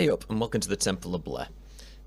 Hey up, and welcome to the Temple of Blair.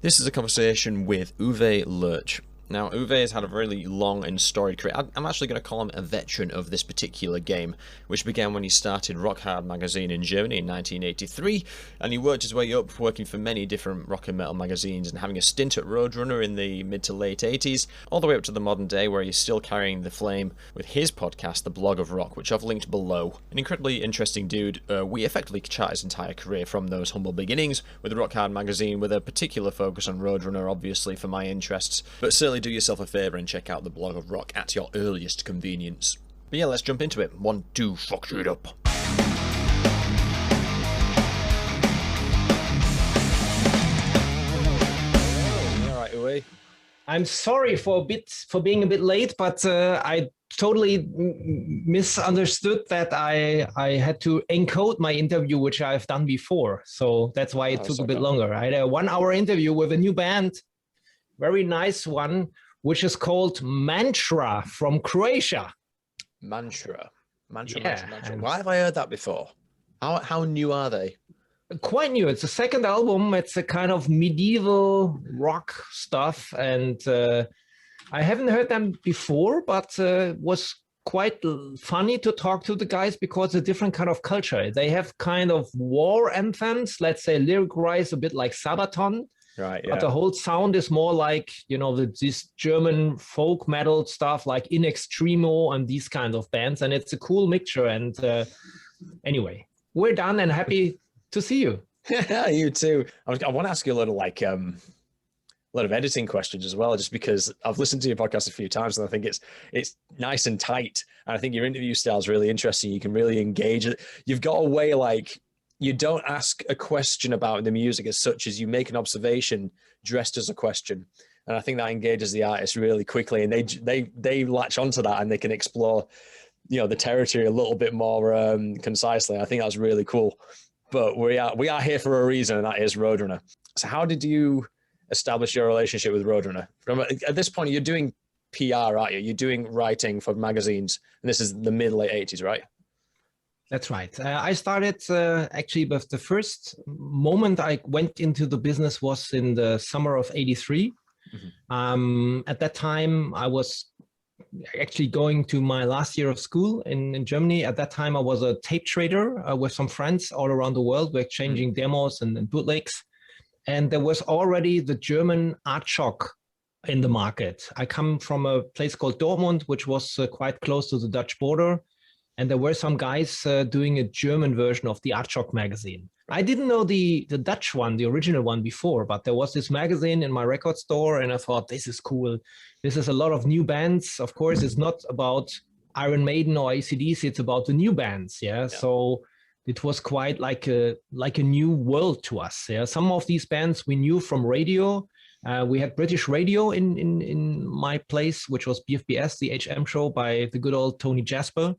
This is a conversation with Uwe Lerch. Now, Uwe has had a really long and storied career. I'm actually going to call him a veteran of this particular game, which began when he started Rock Hard magazine in Germany in 1983, and he worked his way up, working for many different rock and metal magazines and having a stint at Roadrunner in the mid to late 80s, all the way up to the modern day where he's still carrying the flame with his podcast, The Blog of Rock, which I've linked below. An incredibly interesting dude. We effectively chart his entire career from those humble beginnings with Rock Hard magazine, with a particular focus on Roadrunner, obviously, for my interests, but certainly do yourself a favour and check out the Blog of Rock at your earliest convenience. But yeah, let's jump into it. 1, 2, fuck it up. Alright, Uwe. I'm sorry for being a bit late, but I totally misunderstood that I had to encode my interview, which I've done before. So that's why it took a bit longer. I had a 1-hour interview with a new band, very nice one, which is called Mantra from Croatia. Mantra. Yeah, Why have I heard that before? How new are they? Quite new. It's a second album. It's a kind of medieval rock stuff, and I haven't heard them before, but was quite funny to talk to the guys because it's a different kind of culture. They have kind of war anthems, let's say lyric-wise, a bit like Sabaton. Right, yeah. But the whole sound is more like, you know, this German folk metal stuff like In Extremo and these kind of bands. And it's a cool mixture. And anyway, we're done and happy to see you. You too. I want to ask you a little a lot of editing questions as well, just because I've listened to your podcast a few times and I think it's nice and tight. And I think your interview style is really interesting. You can really engage it. You've got a way you don't ask a question about the music as such as you make an observation dressed as a question. And I think that engages the artist really quickly, and they latch onto that and they can explore, the territory a little bit more concisely. I think that's really cool. But we are here for a reason, and that is Roadrunner. So how did you establish your relationship with Roadrunner? At this point, you're doing PR, aren't you? You're doing writing for magazines, and this is the mid-late 80s, right? That's right. I started actually, but the first moment I went into the business was in the summer of '83. Mm-hmm. At that time, I was actually going to my last year of school in Germany. At that time, I was a tape trader with some friends all around the world. We're exchanging demos and bootlegs. And there was already the German art shock in the market. I come from a place called Dortmund, which was quite close to the Dutch border. And there were some guys doing a German version of the Art Shock magazine. I didn't know the Dutch one, the original one before, but there was this magazine in my record store and I thought, this is cool. This is a lot of new bands. Of course, it's not about Iron Maiden or AC/DC, it's about the new bands. Yeah. So it was quite like a new world to us. Yeah. Some of these bands we knew from radio. We had British radio in my place, which was BFBS, the HM show by the good old Tony Jasper.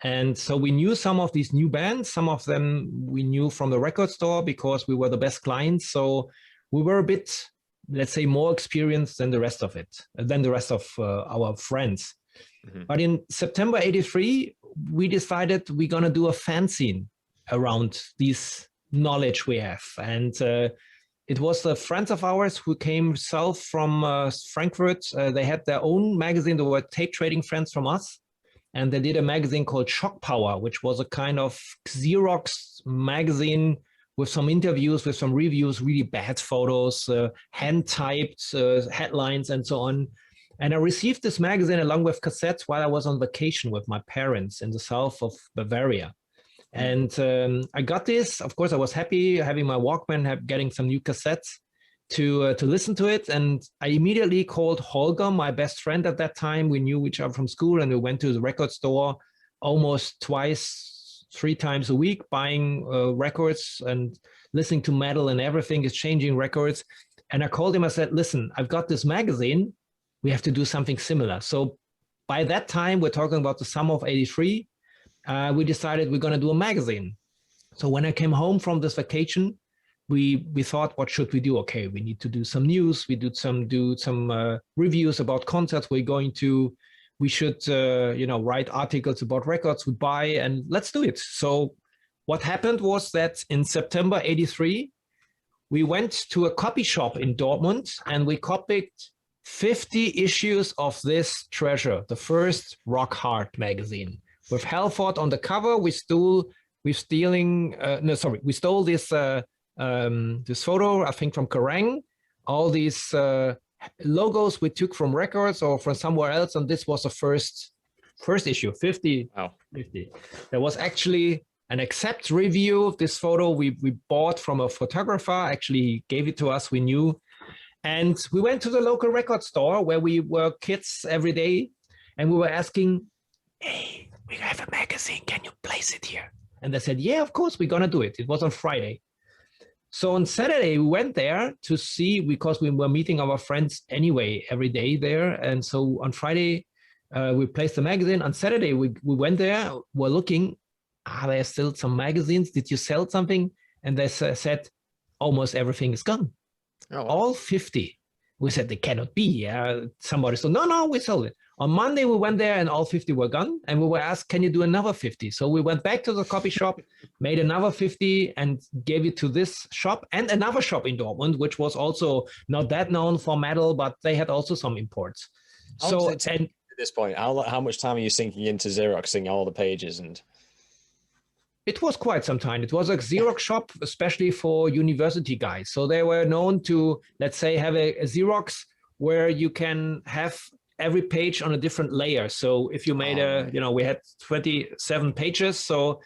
And so we knew some of these new bands. Some of them we knew from the record store because we were the best clients. So we were a bit, let's say, more experienced than the rest of our friends. Mm-hmm. But in September '83, we decided we're going to do a fanzine around this knowledge we have. And it was the friends of ours who came south from Frankfurt. They had their own magazine. They were tape trading friends from us. And they did a magazine called Shock Power, which was a kind of Xerox magazine with some interviews, with some reviews, really bad photos, hand-typed headlines, and so on. And I received this magazine along with cassettes while I was on vacation with my parents in the south of Bavaria. And I got this. Of course, I was happy having my Walkman, getting some new cassettes to listen to it. And I immediately called Holger, my best friend at that time. We knew each other from school, and we went to the record store almost 3 times a week, buying records and listening to metal and everything, exchanging records. And I called him, I said, listen, I've got this magazine. We have to do something similar. So by that time, we're talking about the summer of '83, we decided we're going to do a magazine. So when I came home from this vacation, we thought, what should we do? Okay, we need to do some news. We do some reviews about concerts we're going to. We should write articles about records we buy, and let's do it. So what happened was that in September '83, we went to a copy shop in Dortmund and we copied 50 issues of this treasure, the first rock hard magazine. With Halford on the cover, we stole this this photo, I think from Kerrang. All these logos we took from records or from somewhere else, and this was the first issue, 50. Wow. 50. There was actually an accept review of this photo we bought from a photographer. Actually, he gave it to us, we knew. And we went to the local record store where we were kids every day, and we were asking, hey, we have a magazine, can you place it here? And they said, yeah, of course, we're going to do it. It was on Friday. So on Saturday, we went there to see, because we were meeting our friends anyway every day there. And so on Friday, we placed the magazine. On Saturday, we went there, we're looking, are there still some magazines? Did you sell something? And they said, almost everything is gone. Oh, wow. All 50. We said, they cannot be. Somebody said, no, we sold it. On Monday, we went there and all 50 were gone. And we were asked, can you do another 50? So we went back to the copy shop, made another 50 and gave it to this shop and another shop in Dortmund, which was also not that known for metal, but they had also some imports. So at this point, how much time are you sinking into Xeroxing all the pages? And it was quite some time. It was a Xerox shop, especially for university guys. So they were known to, let's say, have a Xerox where you can have every page on a different layer. So if you made we had 27 pages. So,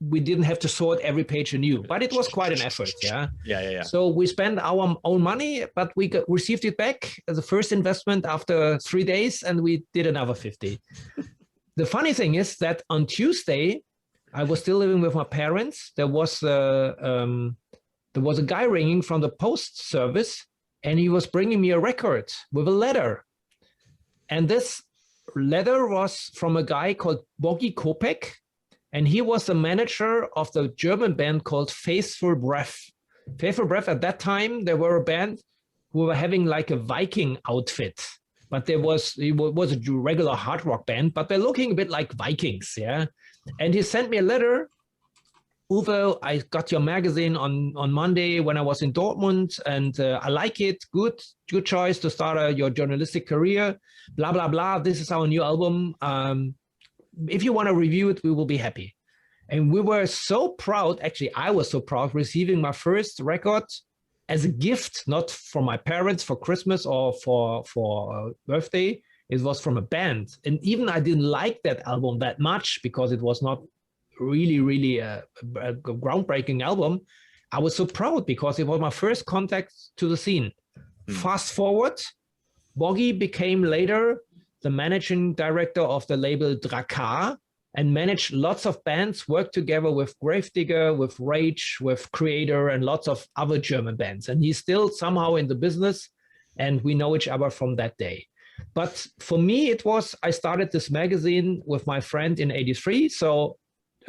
we didn't have to sort every page anew, but it was quite an effort. Yeah. So we spent our own money, but we received it back as a first investment after 3 days, and we did another 50. The funny thing is that on Tuesday, I was still living with my parents. There was a guy ringing from the post service, and he was bringing me a record with a letter. And this letter was from a guy called Bogi Kopek, and he was the manager of the German band called Faithful Breath. Faithful Breath, at that time, they were a band who were having like a Viking outfit, but it was a regular hard rock band, but they're looking a bit like Vikings, yeah? And he sent me a letter. Uwe, I got your magazine on Monday when I was in Dortmund, and I like it. Good choice to start your journalistic career. Blah, blah, blah. This is our new album. If you want to review it, we will be happy. And we were so proud. Actually, I was so proud receiving my first record as a gift, not from my parents for Christmas or for birthday. It was from a band. And even I didn't like that album that much because it was not really a groundbreaking album. I was so proud because it was my first contact to the scene. Fast forward, Bogi became later the managing director of the label Drakkar and managed lots of bands, worked together with Gravedigger, with Rage, with Creator, and lots of other German bands. And he's still somehow in the business, and we know each other from that day. But for me, I started this magazine with my friend in '83. So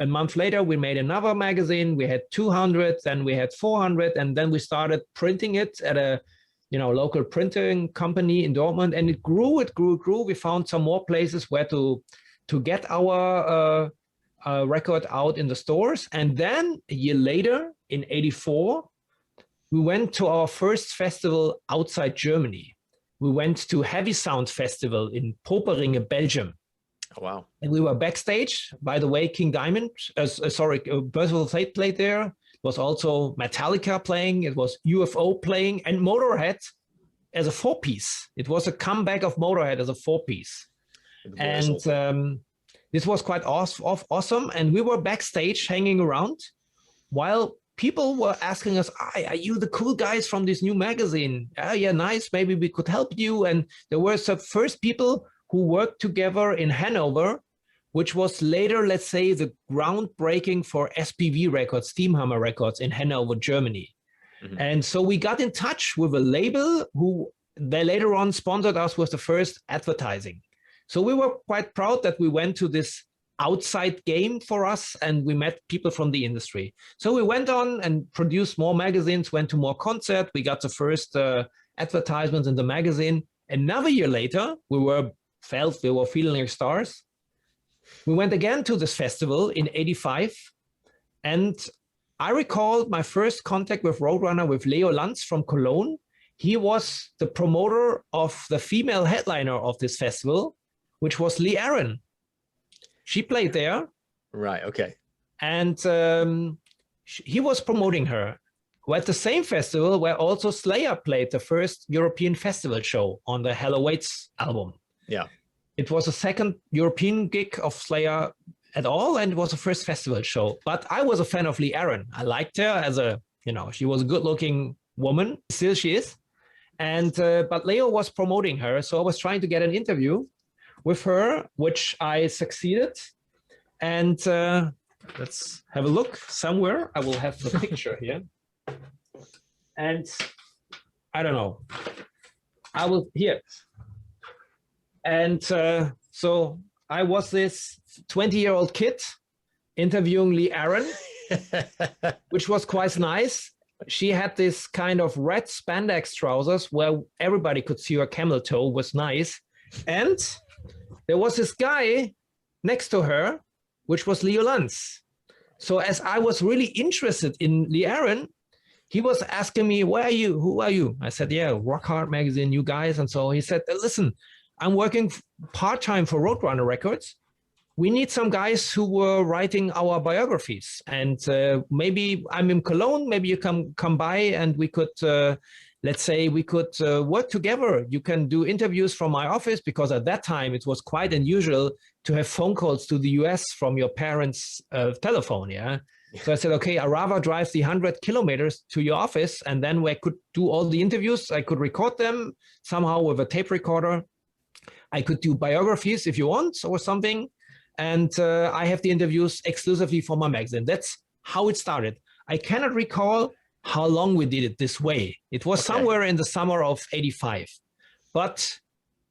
a month later, we made another magazine. We had 200, then we had 400, and then we started printing it at a local printing company in Dortmund, and it grew. We found some more places where to get our record out in the stores. And then a year later, in '84, we went to our first festival outside Germany. We went to Heavy Sound Festival in Poperinge, Belgium. Oh, wow. And we were backstage. By the way, King Diamond, Percival Fate played there. It was also Metallica playing. It was UFO playing, and Motorhead as a 4-piece. It was a comeback of Motorhead as a 4-piece. And this was quite awesome. And we were backstage hanging around while people were asking us, are you the cool guys from this new magazine? Yeah, nice. Maybe we could help you. And there were some first people who worked together in Hanover, which was later, let's say, the groundbreaking for SPV Records, Steamhammer Records in Hanover, Germany. Mm-hmm. And so we got in touch with a label who they later on sponsored us with the first advertising. So we were quite proud that we went to this outside game for us, and we met people from the industry. So we went on and produced more magazines, went to more concerts. We got the first advertisements in the magazine. Another year later, we were feeling like stars. We went again to this festival in '85, and I recall my first contact with Roadrunner with Leo Lanz from Cologne. He was the promoter of the female headliner of this festival, which was Lee Aaron. She played there. Right. Okay. And he was promoting her. At the same festival where also Slayer played the first European festival show on the Hell Awaits album. Yeah. It was the second European gig of Slayer at all, and it was the first festival show. But I was a fan of Lee Aaron. I liked her as she was a good-looking woman. Still she is. And but Leo was promoting her, so I was trying to get an interview with her, which I succeeded. And let's have a look somewhere. I will have the picture here. And I don't know. I will here. And so I was this 20-year-old kid interviewing Lee Aaron, which was quite nice. She had this kind of red spandex trousers where everybody could see her camel toe, was nice. And there was this guy next to her, which was Leo Lanz. So as I was really interested in Lee Aaron, he was asking me, where are you? Who are you? I said, yeah, Rock Hard Magazine, you guys. And so he said, listen, I'm working part-time for Roadrunner Records. We need some guys who were writing our biographies. And maybe I'm in Cologne, maybe you come by and we could, let's say we could work together. You can do interviews from my office, because at that time it was quite unusual to have phone calls to the US from your parents' telephone, yeah? So I said, okay, I'd rather drive the 100 kilometers to your office, and then we could do all the interviews. I could record them somehow with a tape recorder. I could do biographies if you want or something. And I have the interviews exclusively for my magazine. That's how it started. I cannot recall how long we did it this way. It was somewhere in the summer of '85. But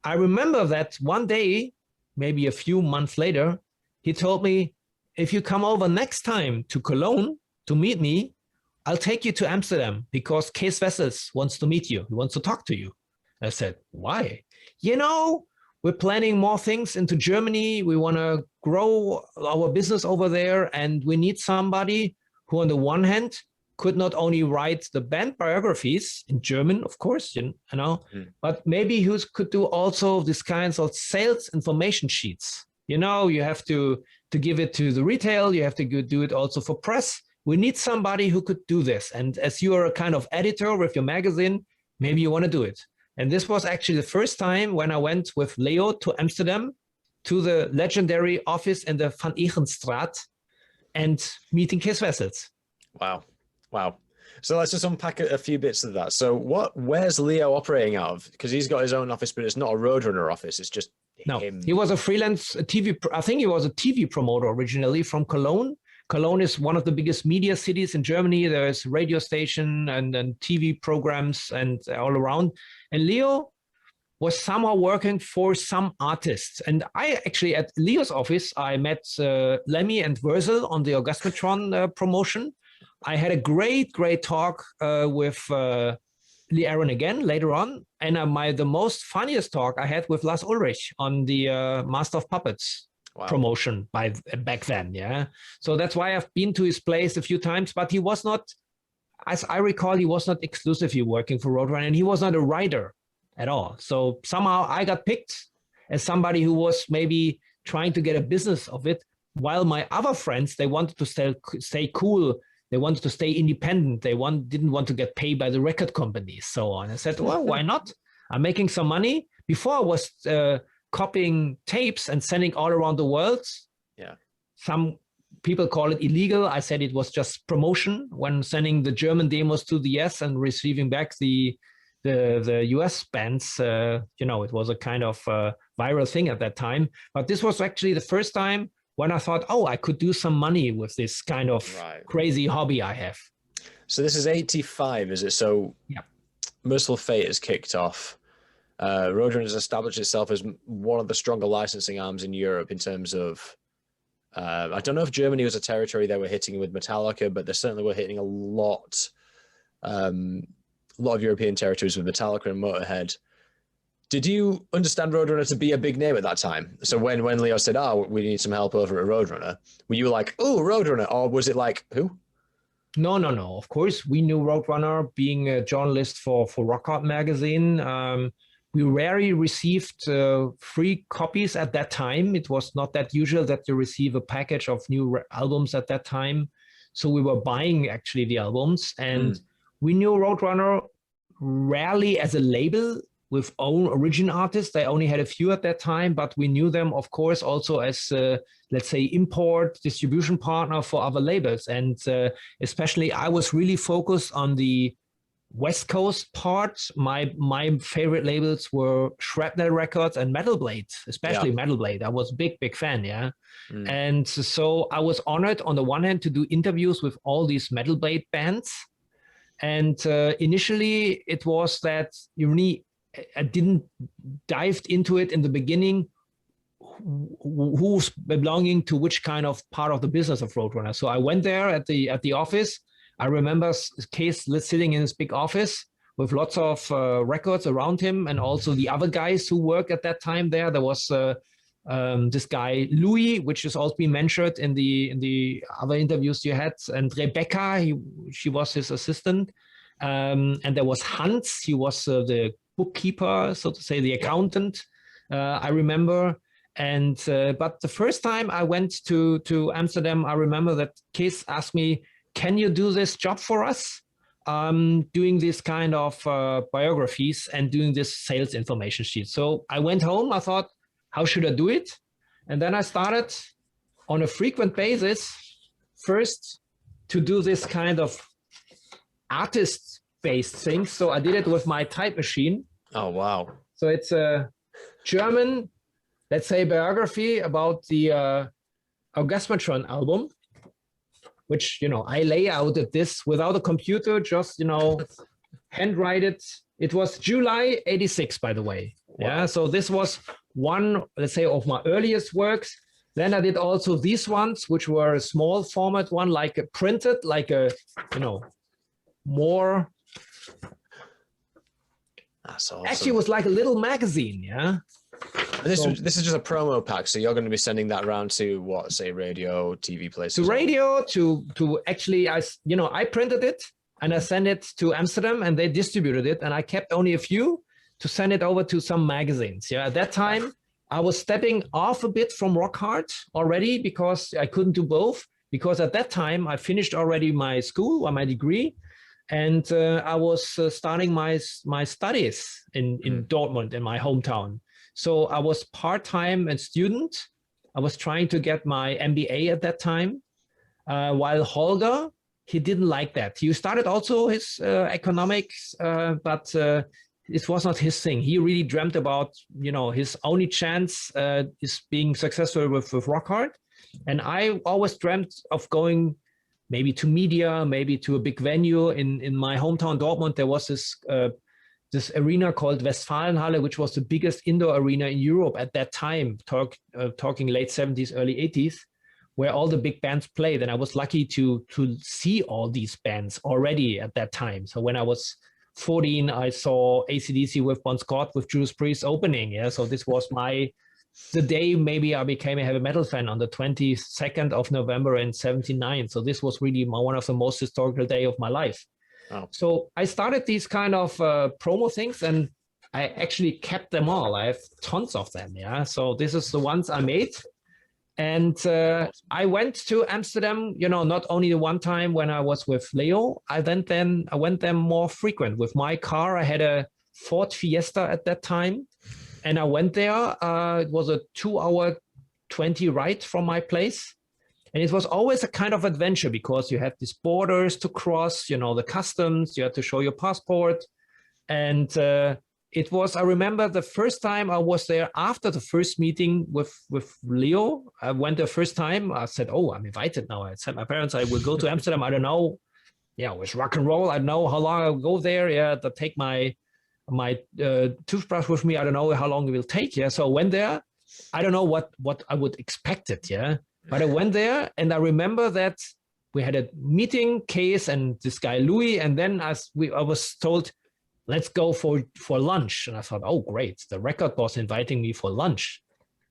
I remember that one day, maybe a few months later, he told me, if you come over next time to Cologne to meet me, I'll take you to Amsterdam because Kees Wessels wants to meet you. He wants to talk to you. I said, why? We're planning more things into Germany. We want to grow our business over there. And we need somebody who, on the one hand, could not only write the band biographies in German, of course, but maybe who could do also these kinds of sales information sheets. You have to give it to the retail. You have to do it also for press. We need somebody who could do this. And as you are a kind of editor with your magazine, maybe you want to do it. And this was actually the first time when I went with Leo to Amsterdam, to the legendary office in the Van Egenstraat, and meeting Kees Wessels. Wow. So let's just unpack a few bits of that. So where's Leo operating out of? Because he's got his own office, but it's not a Roadrunner office. It's just him. He was a freelance TV. I think he was a TV promoter originally from Cologne. Cologne is one of the biggest media cities in Germany. There's radio station and TV programs and all around. And Leo was somehow working for some artists. And I actually, at Leo's office, I met Lemmy and Wurzel on the Orgasmatron promotion. I had a great talk with Lee Aaron again later on. And the most funniest talk I had with Lars Ulrich on the Master of Puppets promotion back then. Yeah. So that's why I've been to his place a few times, but he was not, as I recall, he was not exclusively working for Roadrunner, and he was not a writer at all. So somehow I got picked as somebody who was maybe trying to get a business of it, while my other friends, they wanted to stay cool. They wanted to stay independent. They didn't want to get paid by the record companies, so on. I said, well, why not? I'm making some money. Before I was copying tapes and sending all around the world. Yeah. Some people call it illegal. I said it was just promotion when sending the German demos to the US and receiving back the US bands. It was a kind of viral thing at that time. But this was actually the first time when I thought, I could do some money with this kind of crazy hobby I have. So this is 85, is it? So yeah. Merciful Fate has kicked off. Roadrunner has established itself as one of the stronger licensing arms in Europe in terms of, I don't know if Germany was a territory they were hitting with Metallica, but they certainly were hitting a lot of European territories with Metallica and Motorhead. Did you understand Roadrunner to be a big name at that time? So when Leo said, we need some help over at Roadrunner, were you like, oh, Roadrunner? Or was it like, who? No, no, no. Of course, we knew Roadrunner, being a journalist for Rock Hard magazine. We rarely received free copies at that time. It was not that usual that you receive a package of new albums at that time. So we were buying actually the albums, and we knew Roadrunner rarely as a label with own origin artists. They only had a few at that time, but we knew them, of course, also as, let's say, import distribution partner for other labels. And especially I was really focused on the West Coast part. My favorite labels were Shrapnel Records and Metal Blade, especially Metal Blade. I was big fan, yeah. And so I was honored on the one hand to do interviews with all these Metal Blade bands. And initially it was that I didn't dive into it in the beginning, who's belonging to which kind of part of the business of Roadrunner. So I went there at the office. I remember Case sitting in his big office with lots of records around him, and also the other guys who worked at that time there. There was this guy Louis, which has also been mentioned in the other interviews you had, and Rebecca, she was his assistant, and there was Hans. He was the bookkeeper, so to say, the accountant. I remember. And but the first time I went to Amsterdam, I remember that Case asked me, "Can you do this job for us? Doing this kind of biographies and doing this sales information sheet." So I went home. I thought, how should I do it? And then I started on a frequent basis first to do this kind of artist-based thing. So I did it with my type machine. Oh, wow. So it's a German, let's say, biography about the Orgasmatron album, which, I lay out at this without a computer, just, handwrite it. It was July 86, by the way. Wow. Yeah, so this was one, let's say, of my earliest works. Then I did also these ones, which were a small format one, like a printed, like a, more. That's awesome. Actually, it was like a little magazine, yeah. This is just a promo pack, so you're going to be sending that around to what, say, radio, TV places? To radio, to actually, I printed it and I sent it to Amsterdam, and they distributed it, and I kept only a few to send it over to some magazines. Yeah, at that time I was stepping off a bit from Rock Hard already because I couldn't do both. Because at that time I finished already my school or my degree, and I was starting my studies in Dortmund, in my hometown. So I was part-time a student. I was trying to get my MBA at that time, while Holger, he didn't like that. He started also his economics, but it was not his thing. He really dreamt about, his only chance is being successful with Rock Hard. And I always dreamt of going maybe to media, maybe to a big venue. In my hometown, Dortmund, there was this arena called Westfalenhalle, which was the biggest indoor arena in Europe at that time, talking late 70s, early 80s, where all the big bands played. And I was lucky to see all these bands already at that time. So when I was 14, I saw AC/DC with Bon Scott, with Judas Priest opening. Yeah, so this was the day maybe I became a heavy metal fan, on the 22nd of November in 79. So this was really one of the most historical day of my life. Wow. So I started these kind of promo things, and I actually kept them all. I have tons of them. Yeah. So this is the ones I made. And I went to Amsterdam, not only the one time when I was with Leo. I went there more frequent with my car. I had a Ford Fiesta at that time. And I went there. It was a 2-hour 20 ride from my place. And it was always a kind of adventure, because you have these borders to cross, the customs, you had to show your passport. And I remember the first time I was there after the first meeting with Leo. I went the first time. I said, "Oh, I'm invited now." I said my parents, I will go to Amsterdam. I don't know. Yeah, with rock and roll. I don't know how long I'll go there. Yeah, to take my toothbrush with me. I don't know how long it will take. Yeah, so I went there. I don't know what I would expect it. Yeah, but I went there, and I remember that we had a meeting, Case and this guy Louis, and then I was told, let's go for lunch. And I thought, oh, great. The record boss inviting me for lunch.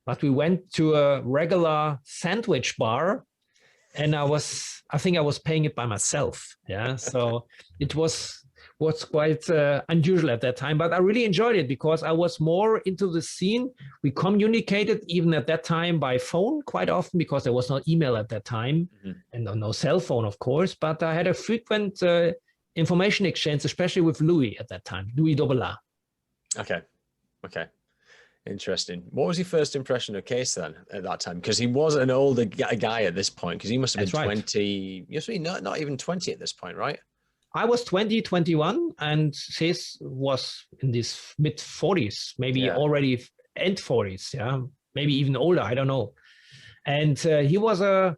But we went to a regular sandwich bar, and I think I was paying it by myself. Yeah, so it was quite unusual at that time, but I really enjoyed it because I was more into the scene. We communicated even at that time by phone quite often because there was no email at that time, and no cell phone, of course. But I had a frequent information exchange, especially with Louis at that time, Louis Dobela. Okay. Interesting. What was your first impression of Case then at that time? Because he was an older guy at this point, because he must have been 20. You must be not even 20 at this point, right? I was 20, 21, and Case was in his mid 40s, maybe already end 40s, yeah, maybe even older, I don't know. And he was a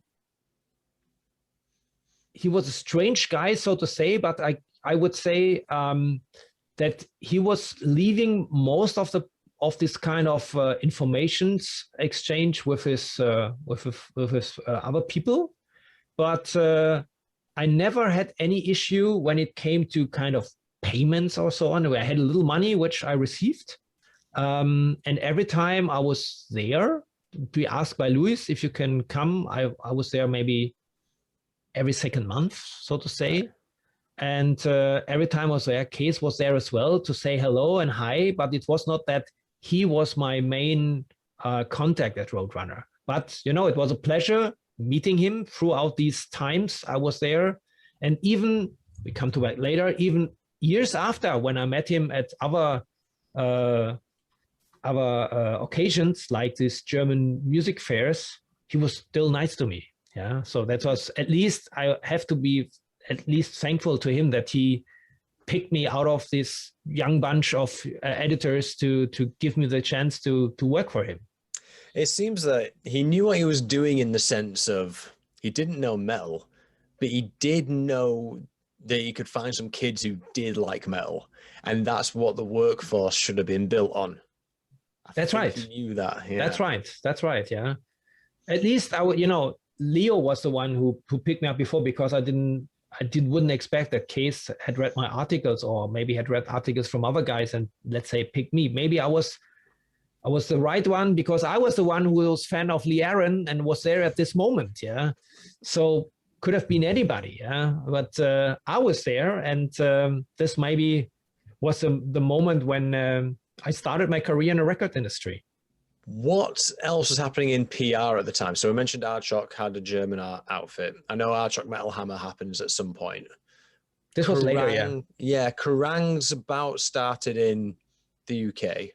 strange guy, so to say, but I would say that he was leaving most of this kind of informations exchange with his other people, but I never had any issue when it came to kind of payments or so on. I had a little money which I received, and every time I was there, be asked by Louis if you can come. I was there maybe every second month, so to say. And every time I was there, Case was there as well to say hello and hi, but it was not that he was my main contact at Roadrunner. But, you know, it was a pleasure meeting him throughout these times I was there. And even, we come to that later, even years after when I met him at other occasions like these German music fairs, he was still nice to me. Yeah, so that was, at least I have to be at least thankful to him that he picked me out of this young bunch of editors to give me the chance to work for him. It seems that he knew what he was doing in the sense of he didn't know metal, but he did know that he could find some kids who did like metal, and that's what the workforce should have been built on. That's right. He knew that. Yeah. That's right. Yeah. At least Leo was the one who picked me up before, because I wouldn't expect that Case had read my articles, or maybe had read articles from other guys and, let's say, picked me. Maybe I was the right one because I was the one who was fan of Lee Aaron and was there at this moment. Yeah. So could have been anybody. Yeah. But I was there, and this maybe was the moment when I started my career in the record industry. What else was happening in PR at the time? So we mentioned Aardschok had a German outfit. I know Aardschok Metal Hammer happens at some point. This was later, yeah. Yeah, Kerrang's about started in the UK,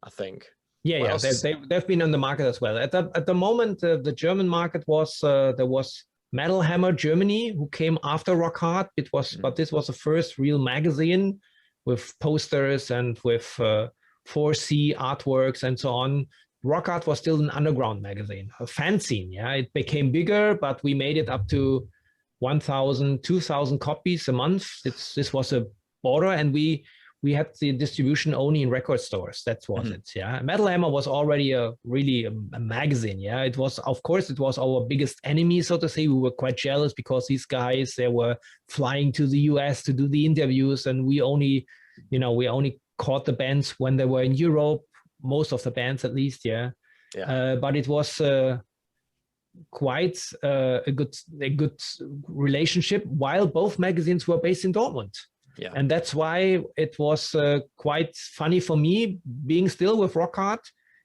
I think. Yeah, they've been on the market as well. At the moment, the German market was there was Metal Hammer Germany, who came after Rock Hard. But this was the first real magazine with posters and with 4C artworks and so on. Rock Hard was still an underground magazine, a fanzine. Yeah, it became bigger, but we made it up to 1,000, 2,000 copies a month. This was a border, and we had the distribution only in record stores. That was it. Yeah, Metal Hammer was already really a magazine. Yeah, it was, of course, it was our biggest enemy, so to say. We were quite jealous because these guys, they were flying to the US to do the interviews, and we only caught the bands when they were in Europe, most of the bands at least. Yeah. But it was quite a good relationship while both magazines were based in Dortmund. Yeah. And that's why it was quite funny for me being still with Rock Hard,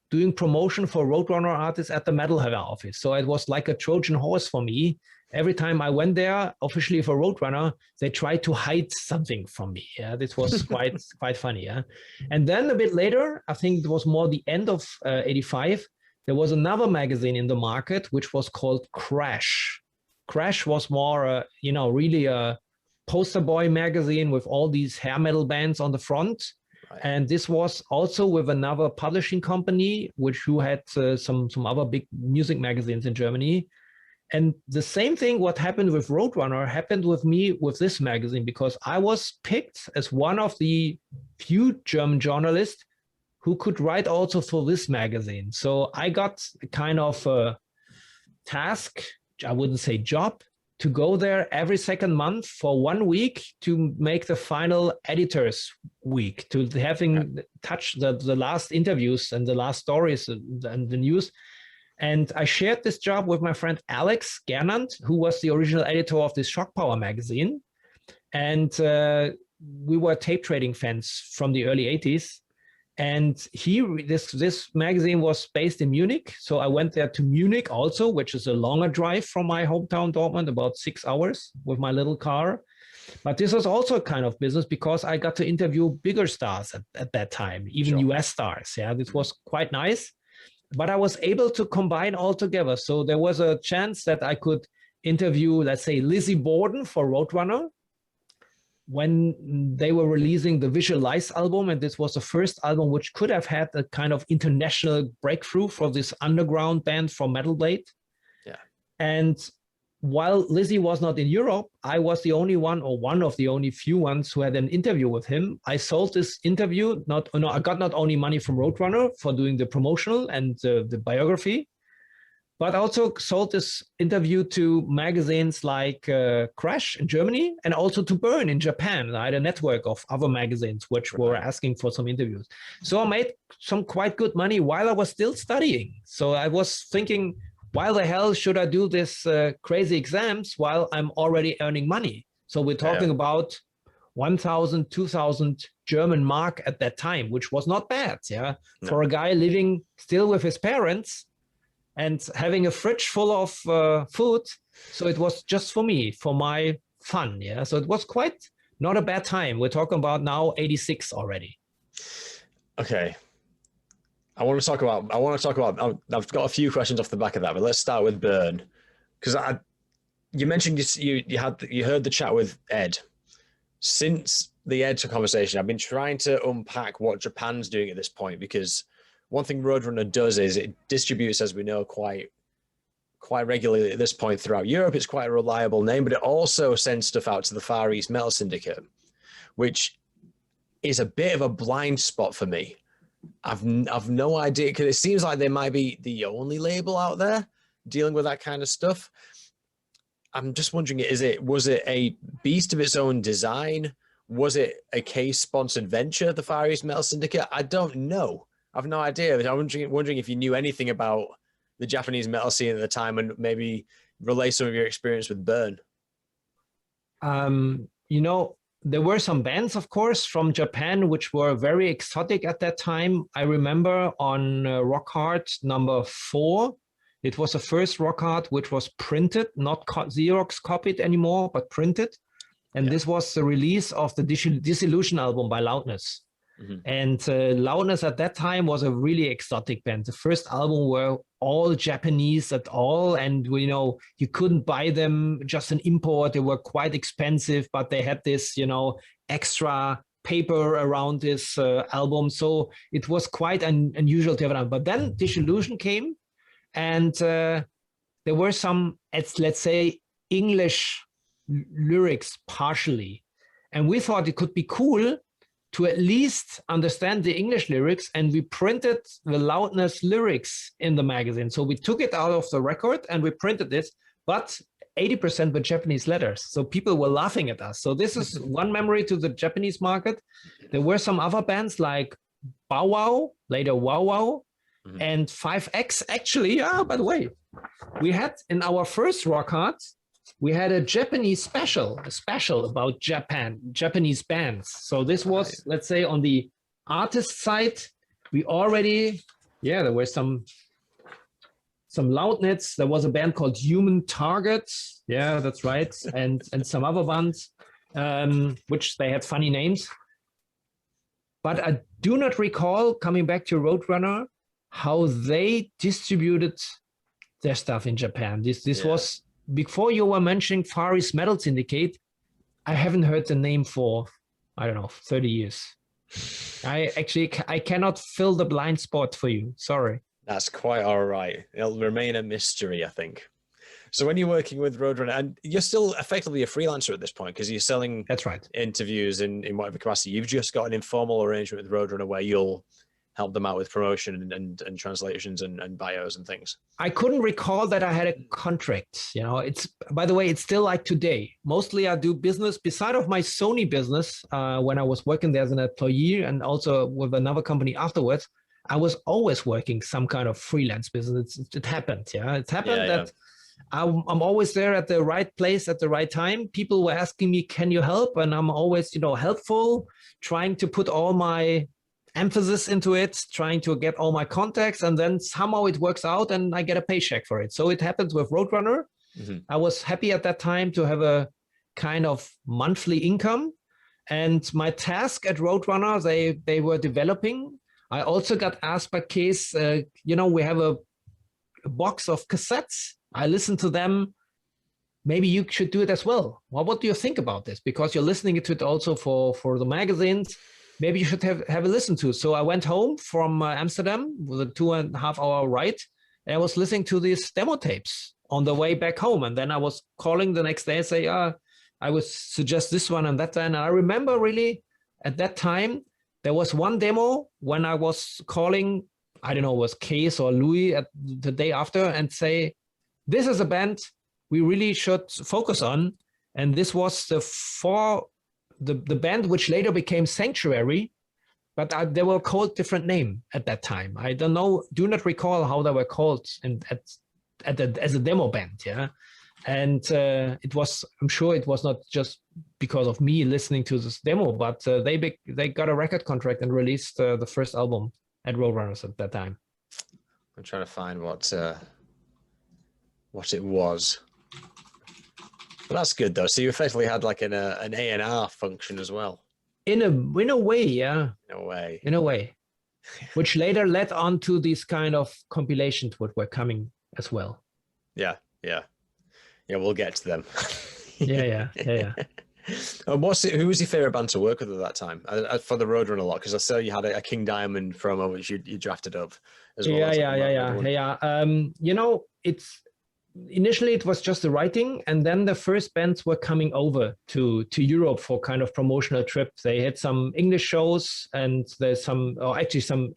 doing promotion for Roadrunner artists at the Metal Hammer office. So it was like a Trojan horse for me. Every time I went there officially for Roadrunner, they tried to hide something from me. Yeah, this was quite funny. Yeah, and then a bit later, I think it was more the end of '85. There was another magazine in the market which was called Crash. Crash was more, really a poster boy magazine with all these hair metal bands on the front. Right. And this was also with another publishing company, who had some other big music magazines in Germany. And the same thing, what happened with Roadrunner, happened with me with this magazine, because I was picked as one of the few German journalists who could write also for this magazine. So I got a kind of a task, I wouldn't say job, to go there every second month for 1 week to make the final editors week, to having touched the last interviews and the last stories and the news. And I shared this job with my friend Alex Gernand, who was the original editor of this Shock Power magazine. And we were tape trading fans from the early 80s. And this magazine was based in Munich. So I went there to Munich also, which is a longer drive from my hometown, Dortmund, about 6 hours with my little car. But this was also a kind of business because I got to interview bigger stars at that time, even US stars. Yeah, this was quite nice. But I was able to combine all together. So there was a chance that I could interview, let's say, Lizzie Borden for Roadrunner when they were releasing the Visualize album. And this was the first album which could have had a kind of international breakthrough for this underground band from Metal Blade. Yeah. And while Lizzie was not in Europe, I was the only one, or one of the only few ones, who had an interview with him. I sold this interview. I got not only money from Roadrunner for doing the promotional and the biography, but also sold this interview to magazines like Crash in Germany and also to Burn in Japan. I had a network of other magazines which were asking for some interviews. So I made some quite good money while I was still studying. So I was thinking, why the hell should I do this crazy exams while I'm already earning money? So we're talking about 1,000, 2,000 German mark at that time, which was not bad, for a guy living still with his parents and having a fridge full of food. So it was just for me, for my fun, So it was quite not a bad time. We're talking about now 86 already. Okay. I want to talk about, I've got a few questions off the back of that, but let's start with Burn. Because you mentioned you heard the chat with Ed. Since the Ed conversation, I've been trying to unpack what Japan's doing at this point, because one thing Roadrunner does is it distributes, as we know, quite regularly at this point throughout Europe. It's quite a reliable name, but it also sends stuff out to the Far East Metal Syndicate, which is a bit of a blind spot for me. I've no idea, because it seems like they might be the only label out there dealing with that kind of stuff. I'm just wondering, was it a beast of its own design? Was it a case-sponsored venture, the Far East Metal Syndicate? I don't know. I've no idea. I'm wondering if you knew anything about the Japanese metal scene at the time and maybe relay some of your experience with Burn. There were some bands, of course, from Japan, which were very exotic at that time. I remember on Rock Hard number 4, it was the first Rock Hard which was printed, not Xerox copied anymore, but printed. And this was the release of the Disillusion album by Loudness. Mm-hmm. And Loudness at that time was a really exotic band. The first album were all Japanese at all. And, you couldn't buy them just an import. They were quite expensive, but they had this, extra paper around this album. So it was quite unusual to have it. But then Disillusion came, and there were some, let's say, English lyrics partially. And we thought it could be cool to at least understand the English lyrics, and we printed the Loudness lyrics in the magazine. So we took it out of the record and we printed it, but 80% were Japanese letters. So people were laughing at us. So this is one memory to the Japanese market. There were some other bands like Bow Wow, later Wow Wow, and 5X. Actually, by the way, we had in our first Rock Hard, we had a Japanese special about Japanese bands. So this was, let's say, on the artist side, we already, there were some Loudness. There was a band called Human Target. Yeah, that's right. And some other bands, which they had funny names. But I do not recall, coming back to Roadrunner, how they distributed their stuff in Japan. This was, before you were mentioning Far East Metal Syndicate, I haven't heard the name for, 30 years. I cannot fill the blind spot for you. Sorry. That's quite all right. It'll remain a mystery, I think. So when you're working with Roadrunner, and you're still effectively a freelancer at this point, because you're selling interviews in whatever capacity, you've just got an informal arrangement with Roadrunner where you'll help them out with promotion and translations and bios and things. I couldn't recall that I had a contract. It's, by the way, it's still like today. Mostly I do business beside of my Sony business when I was working there as an employee and also with another company afterwards. I was always working some kind of freelance business. It happened. Yeah, it happened that I'm always there at the right place at the right time. People were asking me, can you help? And I'm always, helpful, trying to put all my emphasis into it, trying to get all my contacts, and then somehow it works out and I get a paycheck for it. So it happens with Roadrunner. Mm-hmm. I was happy at that time to have a kind of monthly income. And my task at Roadrunner, they were developing. I also got asked by Case, we have a box of cassettes. I listen to them. Maybe you should do it as well. Well, what do you think about this? Because you're listening to it also for the magazines. Maybe you should have a listen to. So I went home from Amsterdam with a 2.5 hour ride. And I was listening to these demo tapes on the way back home. And then I was calling the next day and say, I would suggest this one and that. And I remember really at that time, there was one demo when I was calling, I don't know, it was Case or Louis at the day after and say, this is a band we really should focus on. And this was the band which later became Sanctuary, but they were called different name at that time. I do not recall how they were called as a demo band. Yeah. And I'm sure it was not just because of me listening to this demo, but they got a record contract and released the first album at Roadrunners at that time. I'm trying to find what it was. But that's good though. So you effectively had like an A&R function as well. In a way, yeah. In a way. Which later led on to these kind of compilations what were coming as well. Yeah. We'll get to them. Yeah. Who was your favorite band to work with at that time for the Roadrunner lot? Because I saw you had a King Diamond promo which you drafted up as well. Yeah. Initially it was just the writing, and then the first bands were coming over to Europe for kind of promotional trips. They had some English shows and there's some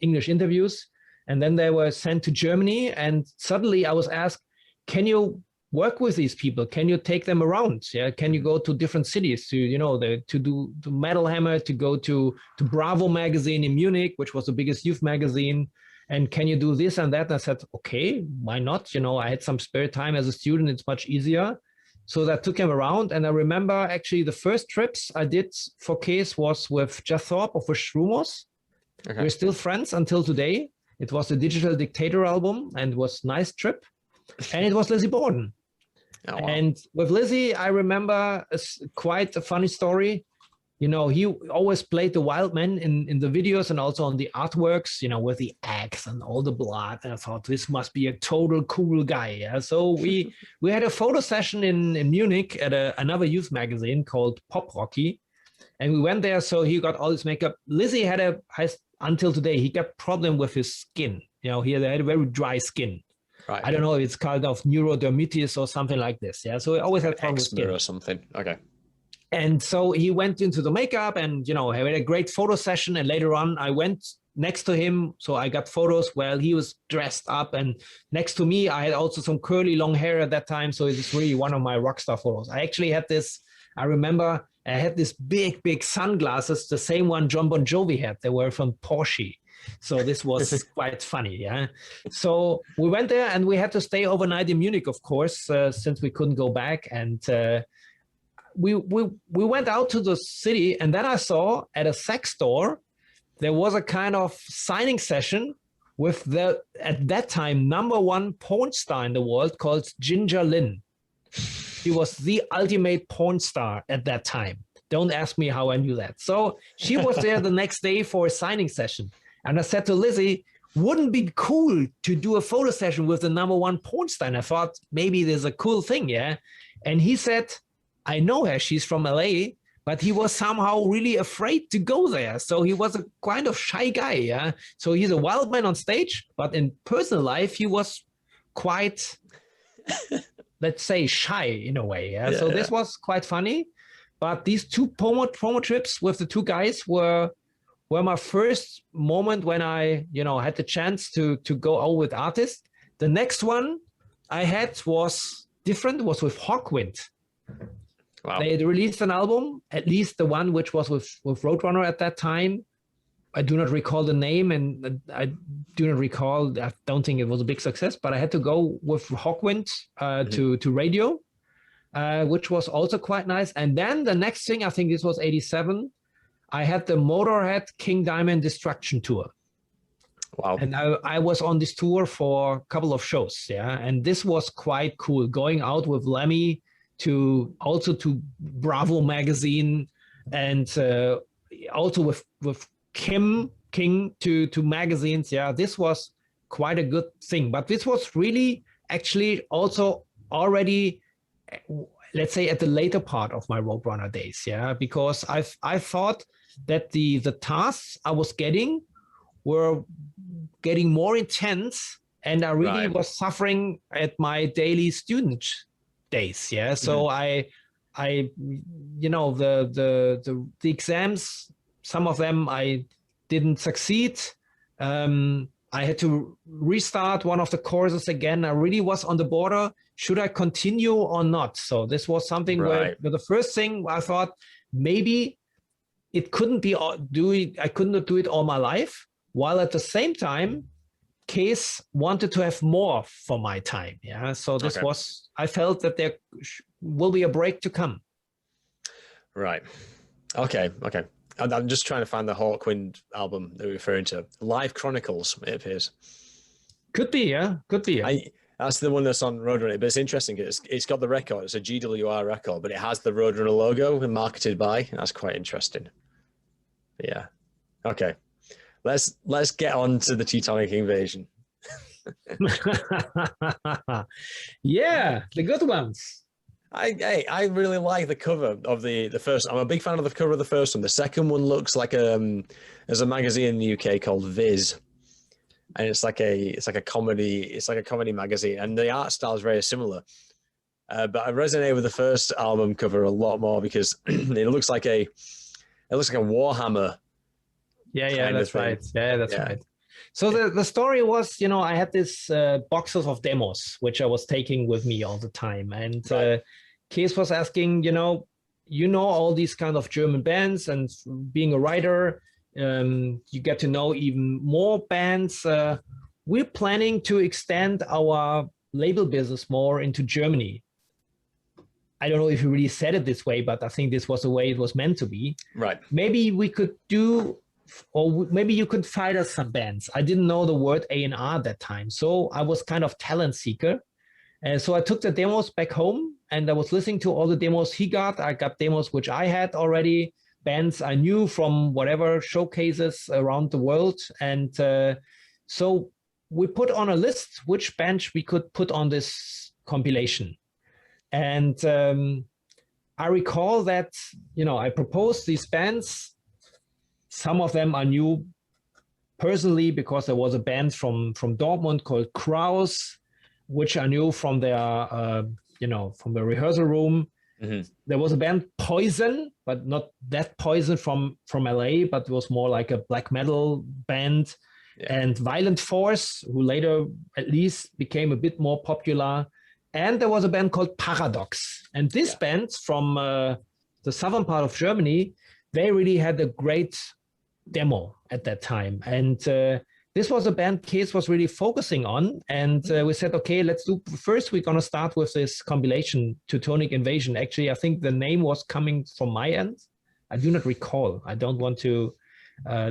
English interviews, and then they were sent to Germany. And suddenly I was asked, can you work with these people? Can you take them around? Yeah, can you go to different cities to do Metal Hammer, to go to Bravo magazine in Munich, which was the biggest youth magazine? And can you do this and that? And I said, okay, why not? I had some spare time as a student. It's much easier. So that took him around. And I remember actually the first trips I did for Case was with Jeff Thorpe of Rumors. Okay. We're still friends until today. It was the Digital Dictator album and it was a nice trip. And it was Lizzie Borden. Oh, wow. And with Lizzie, I remember quite a funny story. He always played the wild man in the videos and also on the artworks, with the axe and all the blood. And I thought this must be a total cool guy. Yeah? So we had a photo session in Munich at another youth magazine called Pop Rocky. And we went there. So he got all his makeup. Lizzie has until today, he got problem with his skin. He had a very dry skin. Right. I don't know if it's kind of neurodermitis or something like this. Yeah. So he always had problems with skin or something. Okay. And so he went into the makeup and, had a great photo session. And later on, I went next to him. So I got photos while he was dressed up. And next to me, I had also some curly long hair at that time. So it's really one of my rock star photos. I actually had this, I remember I had this big sunglasses, the same one John Bon Jovi had. They were from Porsche. So this was quite funny. Yeah. So we went there and we had to stay overnight in Munich, of course, since we couldn't go back. And, we went out to the city, and then I saw at a sex store, there was a kind of signing session with at that time, #1 porn star in the world called Ginger Lynn. She was the ultimate porn star at that time. Don't ask me how I knew that. So she was there the next day for a signing session. And I said to Lizzie, wouldn't it be cool to do a photo session with the #1 porn star? And I thought maybe there's a cool thing, yeah? And he said, I know her, she's from LA, but he was somehow really afraid to go there. So he was a kind of shy guy, yeah? So he's a wild man on stage, but in personal life, he was quite, let's say, shy in a way, yeah? So this was quite funny. But these two promo trips with the two guys were my first moment when I, had the chance to go out with artists. The next one I had was different, was with Hawkwind. Wow. They had released an album, at least the one which was with Roadrunner at that time. I do not recall the name, and I do not recall. I don't think it was a big success, but I had to go with Hawkwind to radio, which was also quite nice. And then the next thing, I think this was 87, I had the Motorhead King Diamond Destruction Tour. Wow. And I was on this tour for a couple of shows, yeah. And this was quite cool, going out with Lemmy to Bravo magazine, and also with King to magazines. Yeah, this was quite a good thing. But this was really actually also already, let's say, at the later part of my Roadrunner days. Yeah, because I thought that the tasks I was getting were getting more intense, and I really was suffering at my daily student days. Yeah, so I the exams, some of them I didn't succeed. I had to restart one of the courses again. I really was on the border. Should I continue or not? So this was something where the first thing I thought, maybe it couldn't be I couldn't do it all my life, while at the same time Case wanted to have more for my time. Yeah, so this was, I felt that there will be a break to come. Right. Okay. I'm just trying to find the Hawkwind album that we're referring to. Live Chronicles, it appears. Could be, yeah. That's the one that's on Roadrunner, but it's interesting. It's got the record. It's a GWR record, but it has the Roadrunner logo and marketed by. That's quite interesting. Yeah. Okay. Let's get on to the Teutonic Invasion. Yeah, the good ones. I really like the cover of the first. I'm a big fan of the cover of the first one. The second one looks like there's a magazine in the UK called Viz, and it's like a comedy magazine, and the art style is very similar. But I resonate with the first album cover a lot more because it looks like a Warhammer. Yeah, that's right. Yeah, that's right. So the story was, I had this boxes of demos which I was taking with me all the time, and Kees was asking, all these kind of German bands, and being a writer, you get to know even more bands. We're planning to extend our label business more into Germany. I don't know if he really said it this way, but I think this was the way it was meant to be. Right. Maybe we could do, or maybe you could find us some bands. I didn't know the word A&R at that time, so I was kind of talent seeker. And so I took the demos back home, and I was listening to all the demos he got. I got demos which I had already, bands I knew from whatever showcases around the world. And so we put on a list which bands we could put on this compilation. And I recall that, I proposed these bands. Some of them I knew personally because there was a band from Dortmund called Kraus, which I knew from their, from the rehearsal room. Mm-hmm. There was a band Poison, but not that Poison from LA, but it was more like a black metal band. Yeah. And Violent Force, who later at least became a bit more popular. And there was a band called Paradox. And this band from the southern part of Germany, they really had a great demo at that time. And this was a band Kees was really focusing on. And we said, okay, let's do, first we're going to start with this compilation, Teutonic Invasion. Actually, I think the name was coming from my end. I do not recall. I don't want to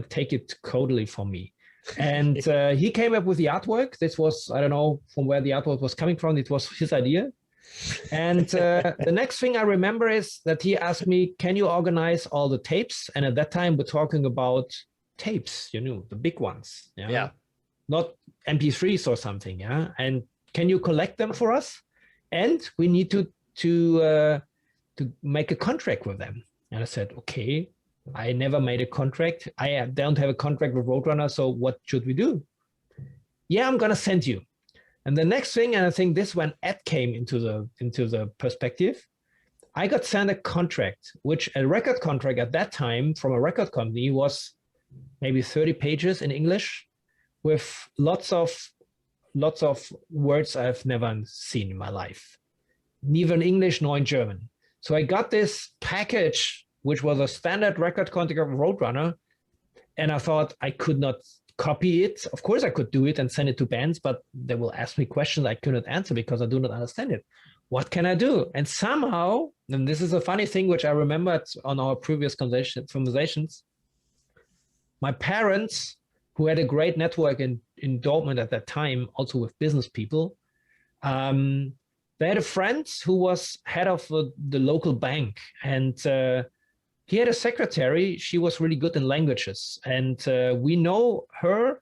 take it totally from me. And he came up with the artwork. This was, I don't know from where the artwork was coming from. It was his idea. And the next thing I remember is that he asked me, can you organize all the tapes? And at that time, we're talking about tapes, the big ones. Yeah. Not MP3s or something. Yeah. And can you collect them for us? And we need to make a contract with them. And I said, okay. I never made a contract. I don't have a contract with Roadrunner, so what should we do? Yeah, I'm gonna send you. And the next thing, and I think this when Ed came into the perspective, I got sent a contract, which a record contract at that time from a record company was maybe 30 pages in English, with lots of words I've never seen in my life, neither in English nor in German. So I got this package, which was a standard record contract of Roadrunner, And I thought I could not copy it. Of course, I could do it and send it to bands, but they will ask me questions I could not answer because I do not understand it. What can I do? And somehow, and this is a funny thing which I remembered on our previous conversations, my parents, who had a great network in Dortmund at that time, also with business people, they had a friend who was head of the local bank, and he had a secretary. She was really good in languages, and we know her.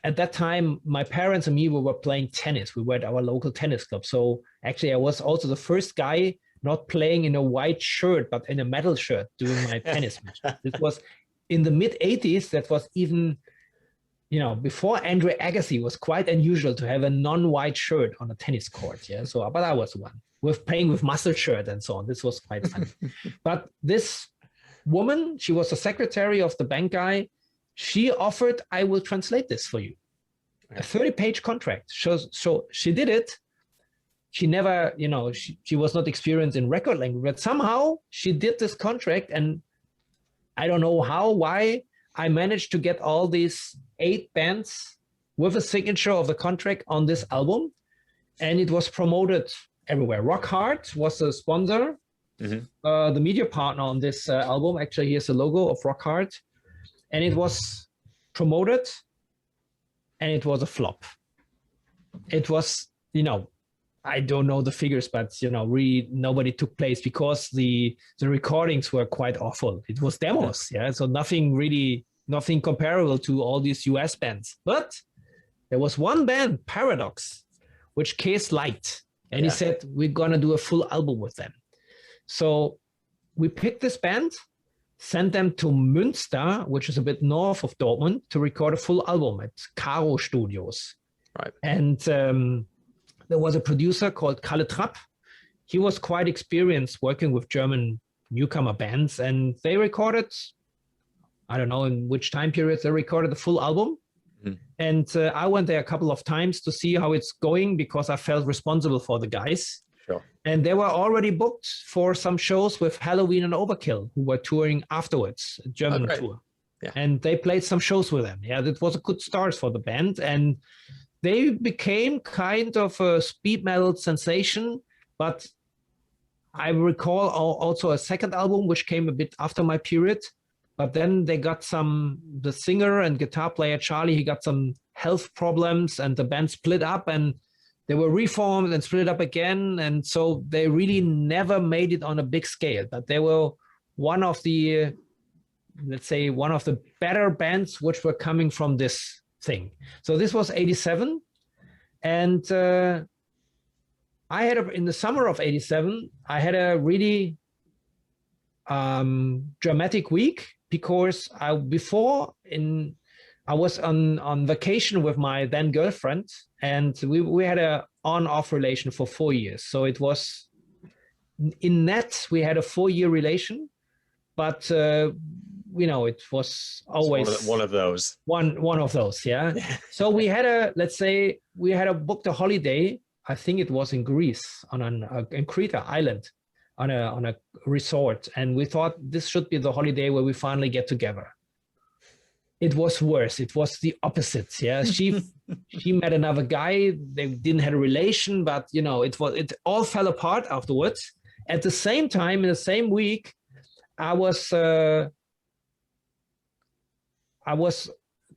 At that time, my parents and me, we were playing tennis. We were at our local tennis club. So actually, I was also the first guy not playing in a white shirt, but in a metal shirt doing my tennis match. This was in the mid 80s. That was even, before Andre Agassi, was quite unusual to have a non-white shirt on a tennis court. Yeah. So, but I was one with playing with muscle shirt and so on. This was quite fun. But this woman, she was the secretary of the bank guy. She offered, I will translate this for you. A 30-page contract. So she did it. She never, she was not experienced in record language, but somehow she did this contract. And I don't know how, why, I managed to get all these 8 bands with a signature of the contract on this album. And it was promoted everywhere. Rock Hard was the sponsor, the media partner on this album. Actually, here's the logo of Rock Hard. And it was promoted, and it was a flop. It was, I don't know the figures, but, really nobody took place because the recordings were quite awful. It was demos, yeah. So nothing comparable to all these US bands. But there was one band, Paradox, which Case liked. And he said, we're going to do a full album with them. So we picked this band, sent them to Münster, which is a bit north of Dortmund, to record a full album at Caro Studios. Right. And there was a producer called Kalle Trapp. He was quite experienced working with German newcomer bands, and they recorded, I don't know in which time period they recorded the full album. And I went there a couple of times to see how it's going because I felt responsible for the guys. Sure. And they were already booked for some shows with Halloween and Overkill, who were touring afterwards, a German tour. Yeah. And they played some shows with them. Yeah, that was a good start for the band. And they became kind of a speed metal sensation. But I recall also a second album, which came a bit after my period. But then they got the singer and guitar player, Charlie, he got some health problems, and the band split up, and they were reformed and split up again. And so they really never made it on a big scale, but they were one of the, let's say, one of the better bands which were coming from this thing. So this was 87. And I had, in the summer of 87, I had a really dramatic week because I was on vacation with my then girlfriend, and we had a on-off relation for 4 years. So it was, in net, we had a 4-year relation, but it was always one of those. One of those, yeah. So we had booked a holiday. I think it was in Greece in Crete Island, on a resort, and we thought this should be the holiday where we finally get together. It was worse. It was the opposite. Yeah, she met another guy. They didn't have a relation, but it all fell apart afterwards. At the same time, in the same week, I was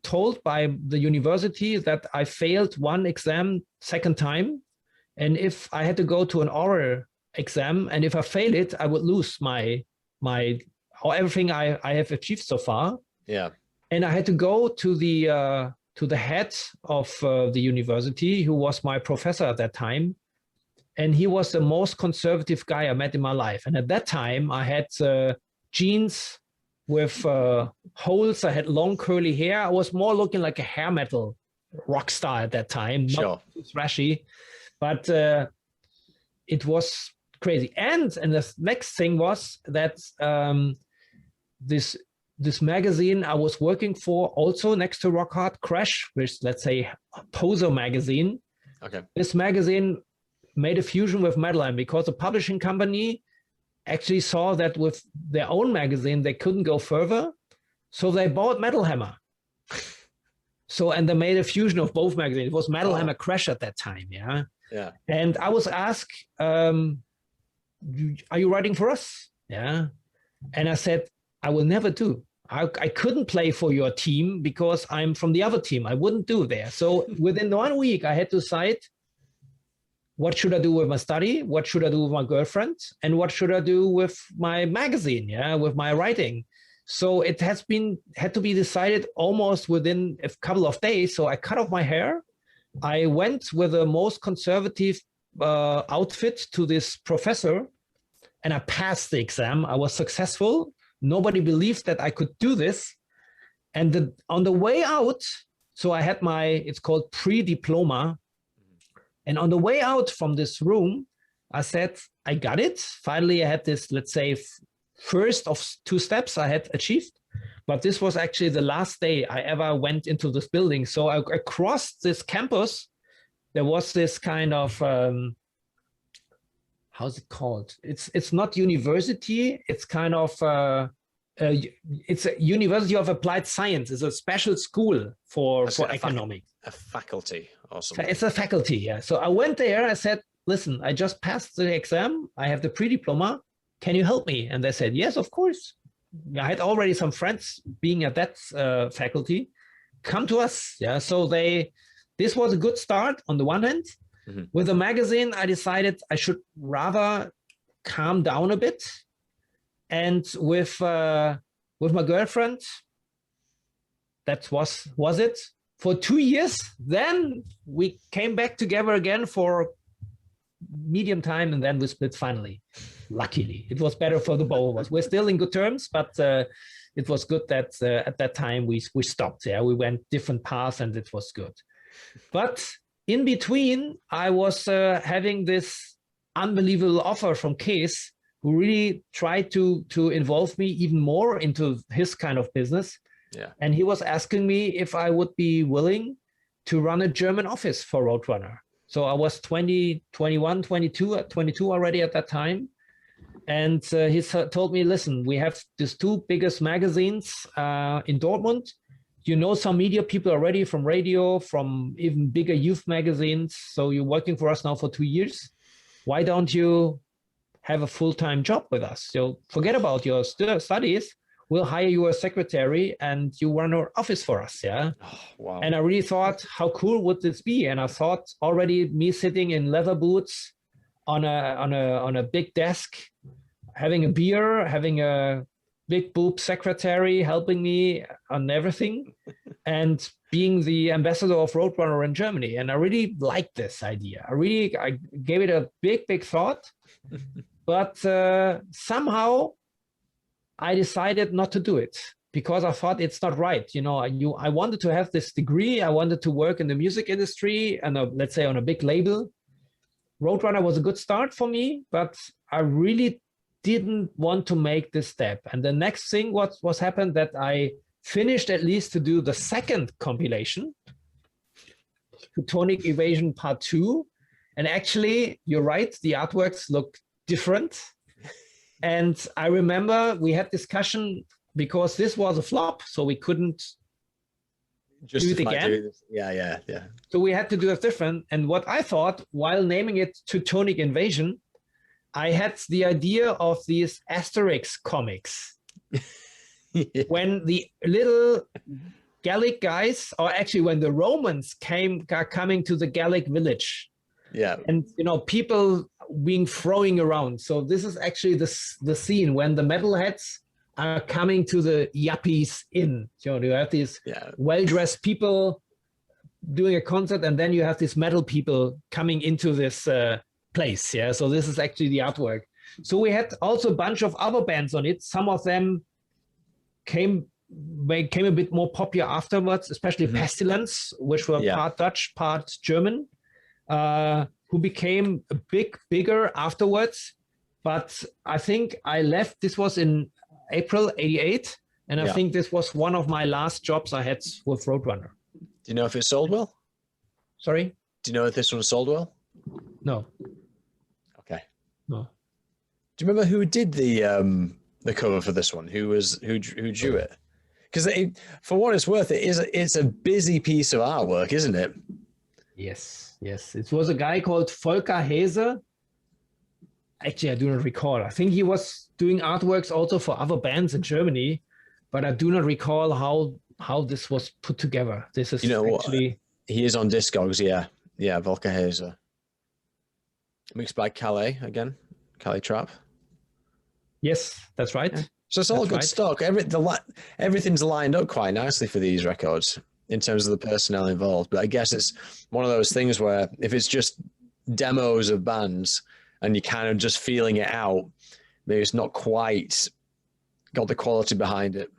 told by the university that I failed one exam second time, and if I had to go to an oral exam, and if I fail it, I would lose my everything I have achieved so far. Yeah. And I had to go to the head of the university, who was my professor at that time, and he was the most conservative guy I met in my life. And at that time, I had jeans with holes. I had long curly hair. I was more looking like a hair metal rock star at that time, not too thrashy, but it was crazy. And the next thing was that this magazine I was working for, also next to Rock Hard, Crash, which, let's say, poser magazine. Okay. This magazine made a fusion with Metalheim because the publishing company actually saw that with their own magazine they couldn't go further. So they bought Metal Hammer. So, and they made a fusion of both magazines. It was Metal Hammer Crash at that time, yeah? Yeah. And I was asked, are you writing for us? Yeah. And I said, I will never do. I couldn't play for your team because I'm from the other team. I wouldn't do there. So within 1 week, I had to decide, what should I do with my study? What should I do with my girlfriend? And what should I do with my magazine? Yeah, with my writing. So it had to be decided almost within a couple of days. So I cut off my hair. I went with the most conservative outfit to this professor, and I passed the exam. I was successful. Nobody believed that I could do this. And on the way out, so I had it's called pre-diploma. And on the way out from this room, I said, I got it. Finally, I had this, let's say, first of 2 steps I had achieved. But this was actually the last day I ever went into this building. So I crossed this campus. There was this kind of, how's it called? It's not university. It's kind of, it's a University of Applied Science. It's a special school for economics. A faculty or something. It's a faculty, yeah. So I went there. I said, listen, I just passed the exam. I have the pre-diploma. Can you help me? And they said, yes, of course. I had already some friends being at that faculty. Come to us. Yeah. So this was a good start on the one hand. Mm-hmm. With the magazine, I decided I should rather calm down a bit. And with my girlfriend, that was it. For 2 years, then we came back together again for medium time, and then we split finally. Luckily, it was better for the both of us. We're still in good terms, but it was good that at that time we stopped. Yeah, we went different paths, and it was good. But in between, I was having this unbelievable offer from Case, who really tried to involve me even more into his kind of business. Yeah. And he was asking me if I would be willing to run a German office for Roadrunner. So I was 22 already at that time. And he told me, listen, we have these 2 biggest magazines in Dortmund. You know some media people already from radio, from even bigger youth magazines. So you're working for us now for 2 years. Why don't you have a full-time job with us? So forget about your studies. We'll hire you a secretary and you run our office for us. Yeah. Oh, wow. And I really thought, how cool would this be? And I thought already me sitting in leather boots on a big desk, having a beer, having a big boob secretary helping me on everything, and being the ambassador of Roadrunner in Germany. And I really liked this idea. I gave it a big thought, but somehow I decided not to do it because I thought it's not right. You know, I wanted to have this degree. I wanted to work in the music industry and let's say on a big label. Roadrunner was a good start for me, but I really didn't want to make this step. And the next thing was happened that I finished at least to do the 2nd compilation, Teutonic Evasion Part 2. And actually, you're right, the artworks look different. And I remember we had discussion because this was a flop, so we couldn't do it again. Yeah. So we had to do it different. And what I thought, while naming it Teutonic Invasion, I had the idea of these Asterix comics. Yeah. When the little Gallic guys, or actually when the Romans are coming to the Gallic village. Yeah. And, you know, people being throwing around. So this is actually the scene when the metalheads are coming to the yuppies inn. You know, you have these well-dressed people doing a concert, and then you have these metal people coming into this place. Yeah. So this is actually the artwork. So we had also a bunch of other bands on it. Some of them came a bit more popular afterwards, especially Pestilence, which were part Dutch, part German. Who became bigger afterwards. But I think I left, this was in April 88. And I think this was one of my last jobs I had with Roadrunner. Do you know if it sold well? Sorry? Do you know if this one sold well? No. Okay. No. Do you remember who did the cover for this one? Who drew it? because for what it's worth, it's a busy piece of artwork, isn't it? Yes. It was a guy called Volker Hese. Actually, I do not recall. I think he was doing artworks also for other bands in Germany, but I do not recall how this was put together. This is actually... He is on Discogs, yeah, Volker Hese. Mixed by Calais again, Calais Trap. Yes, that's right. Yeah. So it's all good stock. Everything's lined up quite nicely for these records in terms of the personnel involved. But I guess it's one of those things where if it's just demos of bands and you're kind of just feeling it out, maybe it's not quite got the quality behind it.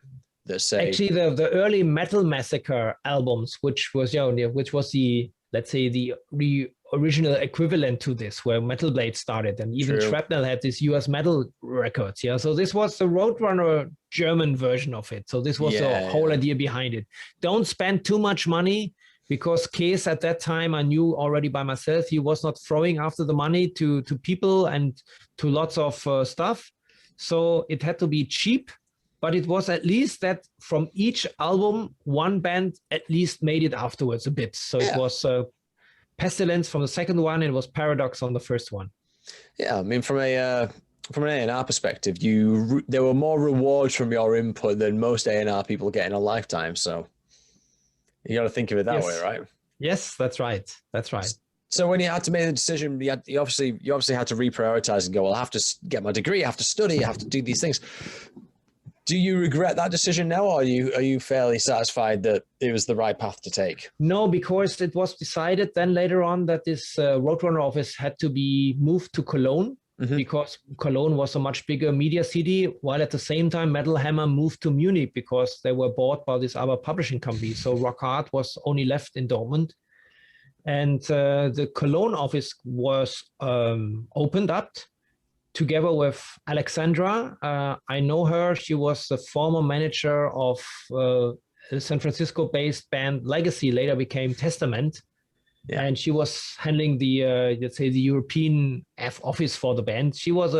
Actually, the early Metal Massacre albums, which was the, let's say, the original equivalent to this, where Metal Blade started, and even Shrapnel had this US metal records. Yeah, so this was the Roadrunner German version of it. So this was the whole idea behind it. Don't spend too much money, because Case at that time, I knew already by myself, he was not throwing after the money to people and to lots of stuff. So it had to be cheap. But it was at least that from each album, one band at least made it afterwards a bit. So it was Pestilence from the second one, and it was Paradox on the first one. Yeah, I mean, from an A&R perspective, there were more rewards from your input than most A&R people get in a lifetime. So you got to think of it that way, right? Yes, that's right. That's right. So when you had to make the decision, you obviously had to reprioritize and go, well, I have to get my degree, I have to study, I have to do these things. Do you regret that decision now, or are you fairly satisfied that it was the right path to take? No, because it was decided then later on that this Roadrunner office had to be moved to Cologne, because Cologne was a much bigger media city, while at the same time Metal Hammer moved to Munich because they were bought by this other publishing company. So Rock Hard was only left in Dortmund. And the Cologne office was opened up together with Alexandra. I know her. She was the former manager of a San Francisco-based band Legacy, later became Testament. Yeah. And she was handling the, let's say, the European office for the band. She was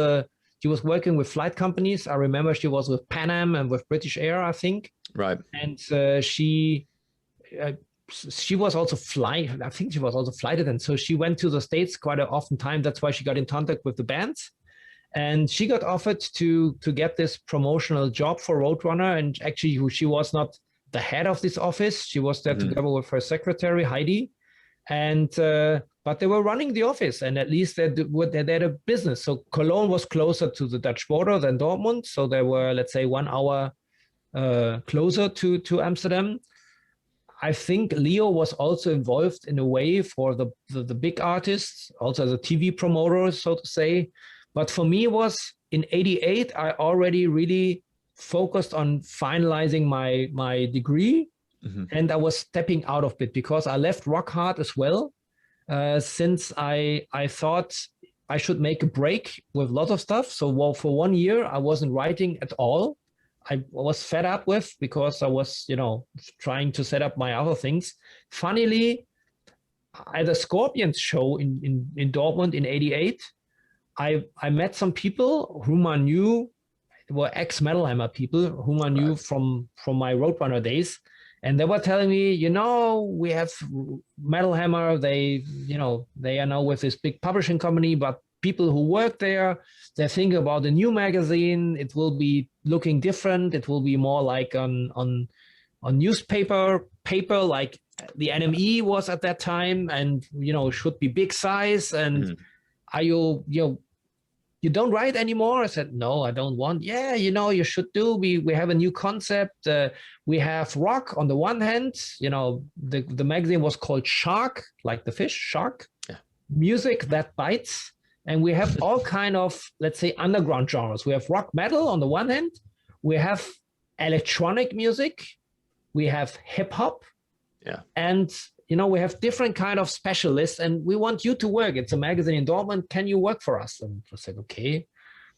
working with flight companies. I remember she was with Pan Am and with British Air, I think. Right. And she was also flighted. I think she was also flighted. And so she went to the States quite often time. That's why she got in contact with the bands. And she got offered to get this promotional job for Roadrunner. And actually, she was not the head of this office. She was there together with her secretary, Heidi. And but they were running the office, and at least they had a business. So Cologne was closer to the Dutch border than Dortmund. So they were, let's say, 1 hour closer to Amsterdam. I think Leo was also involved in a way for the big artists, also as a TV promoter, so to say. But for me, it was in '88, I already really focused on finalizing my degree. And I was stepping out of it because I left Rock Hard as well, since I thought I should make a break with a lot of stuff. So for 1 year, I wasn't writing at all. I was fed up with, because I was, trying to set up my other things. Funnily, at a Scorpions show in Dortmund in '88, I met some people whom I knew were ex-Metal Hammer people whom I knew from my Roadrunner days. And they were telling me, we have Metal Hammer. They are now with this big publishing company, but people who work there, they think about a new magazine. It will be looking different. It will be more like on newspaper paper, like the NME was at that time, and should be big size. And are you don't write anymore? I said, no, I don't want. Yeah, you should do. We have a new concept. We have rock on the one hand. The magazine was called Shark, like the fish, Shark. Yeah. Music that bites. And we have all kind of, let's say, underground genres. We have rock metal on the one hand. We have electronic music. We have hip hop. Yeah. And we have different kind of specialists, and we want you to work. It's a magazine in Dortmund. Can you work for us? And I said, okay,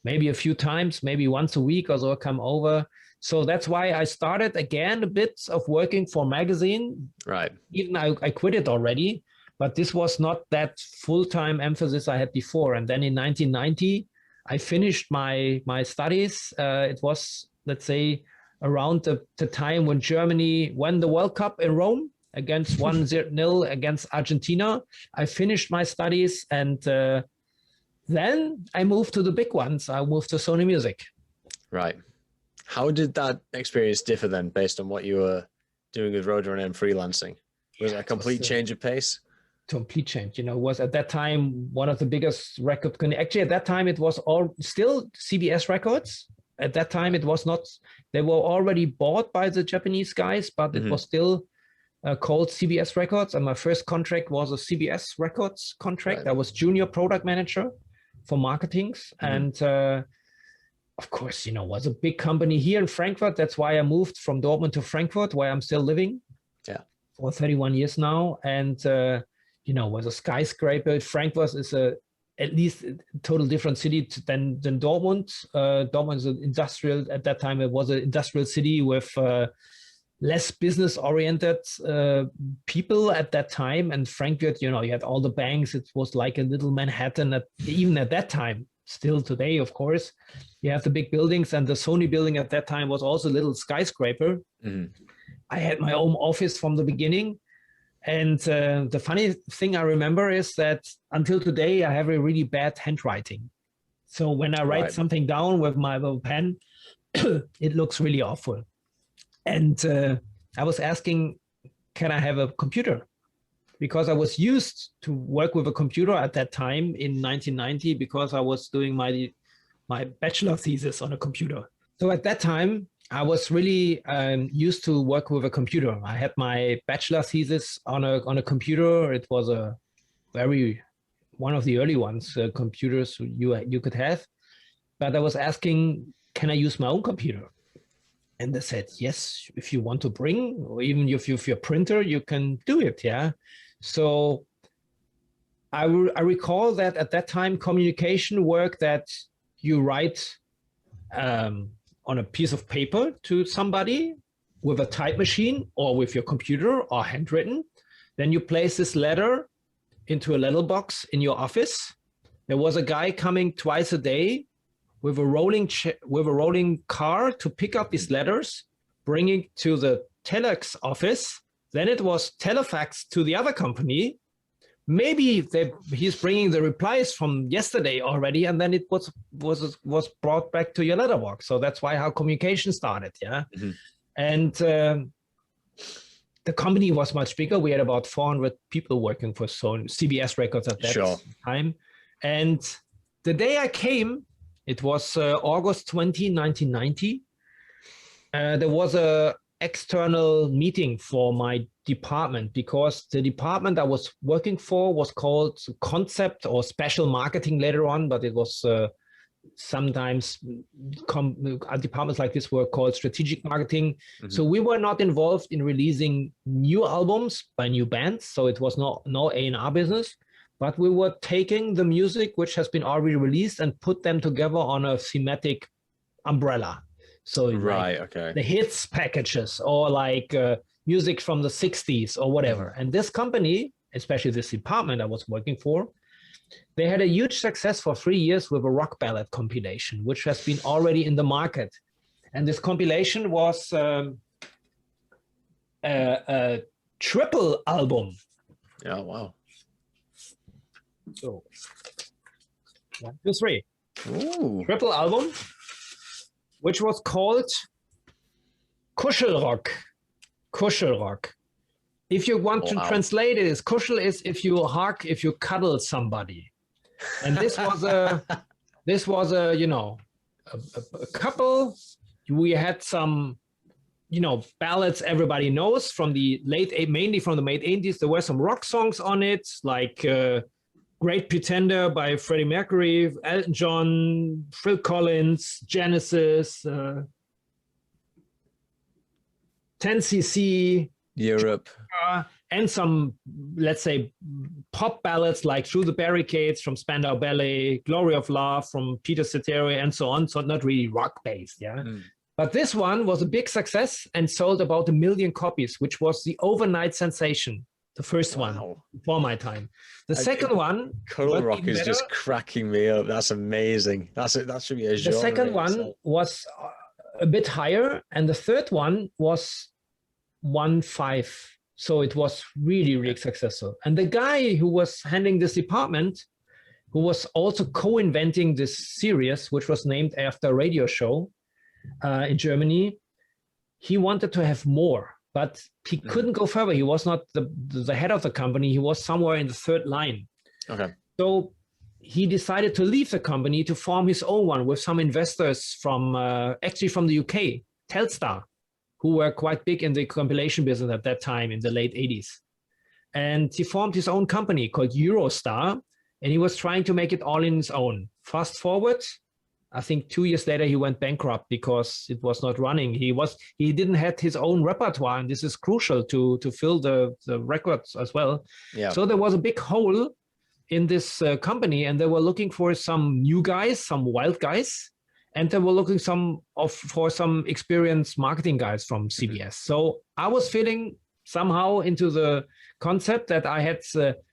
maybe a few times, maybe once a week or so, I'll come over. So that's why I started again a bit of working for magazine. Right. Even I quit it already, but this was not that full-time emphasis I had before. And then in 1990, I finished my studies. It was, let's say, around the time when Germany won the World Cup in Rome against 1-0 against Argentina. I finished my studies, and then I moved to the big ones. I moved to Sony Music. Right. How did that experience differ then, based on what you were doing with Roadrunner and freelancing? Was it a complete change of pace? Complete change. You know, was at that time one of the biggest record. Actually, at that time it was all still CBS Records. At that time, it was not. They were already bought by the Japanese guys, but it was still called CBS Records. And my first contract was a CBS Records contract. Right. I was junior product manager for marketings, and of course, you know, was a big company here in Frankfurt. That's why I moved from Dortmund to Frankfurt, where I'm still living. Yeah, for 31 years now, and you know, was a skyscraper. Frankfurt is at least a total different city than Dortmund. Dortmund is an industrial, at that time it was an industrial city with less business oriented people at that time. And Frankfurt, you know, you had all the banks. It was like a little Manhattan even at that time. Still today, of course, you have the big buildings, and the Sony building at that time was also a little skyscraper. I had my own office from the beginning. And the funny thing I remember is that until today, I have a really bad handwriting. So when I write something down with my pen, it looks really awful. And I was asking, can I have a computer? Because I was used to work with a computer at that time in 1990, because I was doing my bachelor thesis on a computer. So at that time, I was really used to work with a computer. I had my bachelor thesis on a computer. It was one of the early ones, computers you could have. But I was asking, can I use my own computer? And they said, yes, if you want to bring, or even if you have your printer, you can do it, yeah. So I recall that at that time, communication work that you write on a piece of paper to somebody with a type machine or with your computer or handwritten. Then you place this letter into a letter box in your office. There was a guy coming twice a day with a rolling car to pick up these letters, bring it to the telex office. Then it was telefaxed to the other company. Maybe he's bringing the replies from yesterday already, and then it was brought back to your letterbox. So that's how communication started, yeah. And the company was much bigger. We had about 400 people working for Sony, CBS Records at that time. And the day I came, it was August 20, 1990. There was a external meeting for my department, because the department I was working for was called concept or special marketing later on, but it was sometimes departments like this were called strategic marketing. So we were not involved in releasing new albums by new bands. So it was no A&R business, but we were taking the music which has been already released and put them together on a thematic umbrella. So the hits packages, or like music from the 60s or whatever. And this company, especially this department I was working for, they had a huge success for 3 years with a rock ballad compilation, which has been already in the market. And this compilation was a triple album. Oh, wow. So 1, 2, 3. Ooh. Triple album, which was called Kuschelrock. Kuschelrock. If you want to translate it, Kuschel is if you cuddle somebody. And this was a you know, a couple. We had some, you know, ballads everybody knows from the mainly from the late 80s. There were some rock songs on it, like Great Pretender by Freddie Mercury, Elton John, Phil Collins, Genesis, 10cc, Europe, and some, let's say, pop ballads like Through the Barricades from Spandau Ballet, Glory of Love from Peter Cetera, and so on. So not really rock based, yeah. But this one was a big success and sold about 1 million copies, which was the overnight sensation. The first one before my time. The second one, Cuddle Rock is just cracking me up. That's amazing. That should be a genre. The second one was a bit higher, and the third one was 1.5. So it was really, really successful. And the guy who was handling this department, who was also co-inventing this series, which was named after a radio show in Germany, he wanted to have more, but he couldn't go further. He was not the head of the company. He was somewhere in the third line. Okay. So he decided to leave the company to form his own one with some investors from actually from the UK, Telstar, who were quite big in the compilation business at that time in the late 80s. And he formed his own company called Eurostar, and he was trying to make it all in his own. Fast forward, I think 2 years later, he went bankrupt because it was not running. He didn't have his own repertoire, and this is crucial to fill the records as well. Yeah. So there was a big hole in this company, and they were looking for some new guys, some wild guys, and they were looking for some experienced marketing guys from CBS. So I was feeling somehow into the concept that I had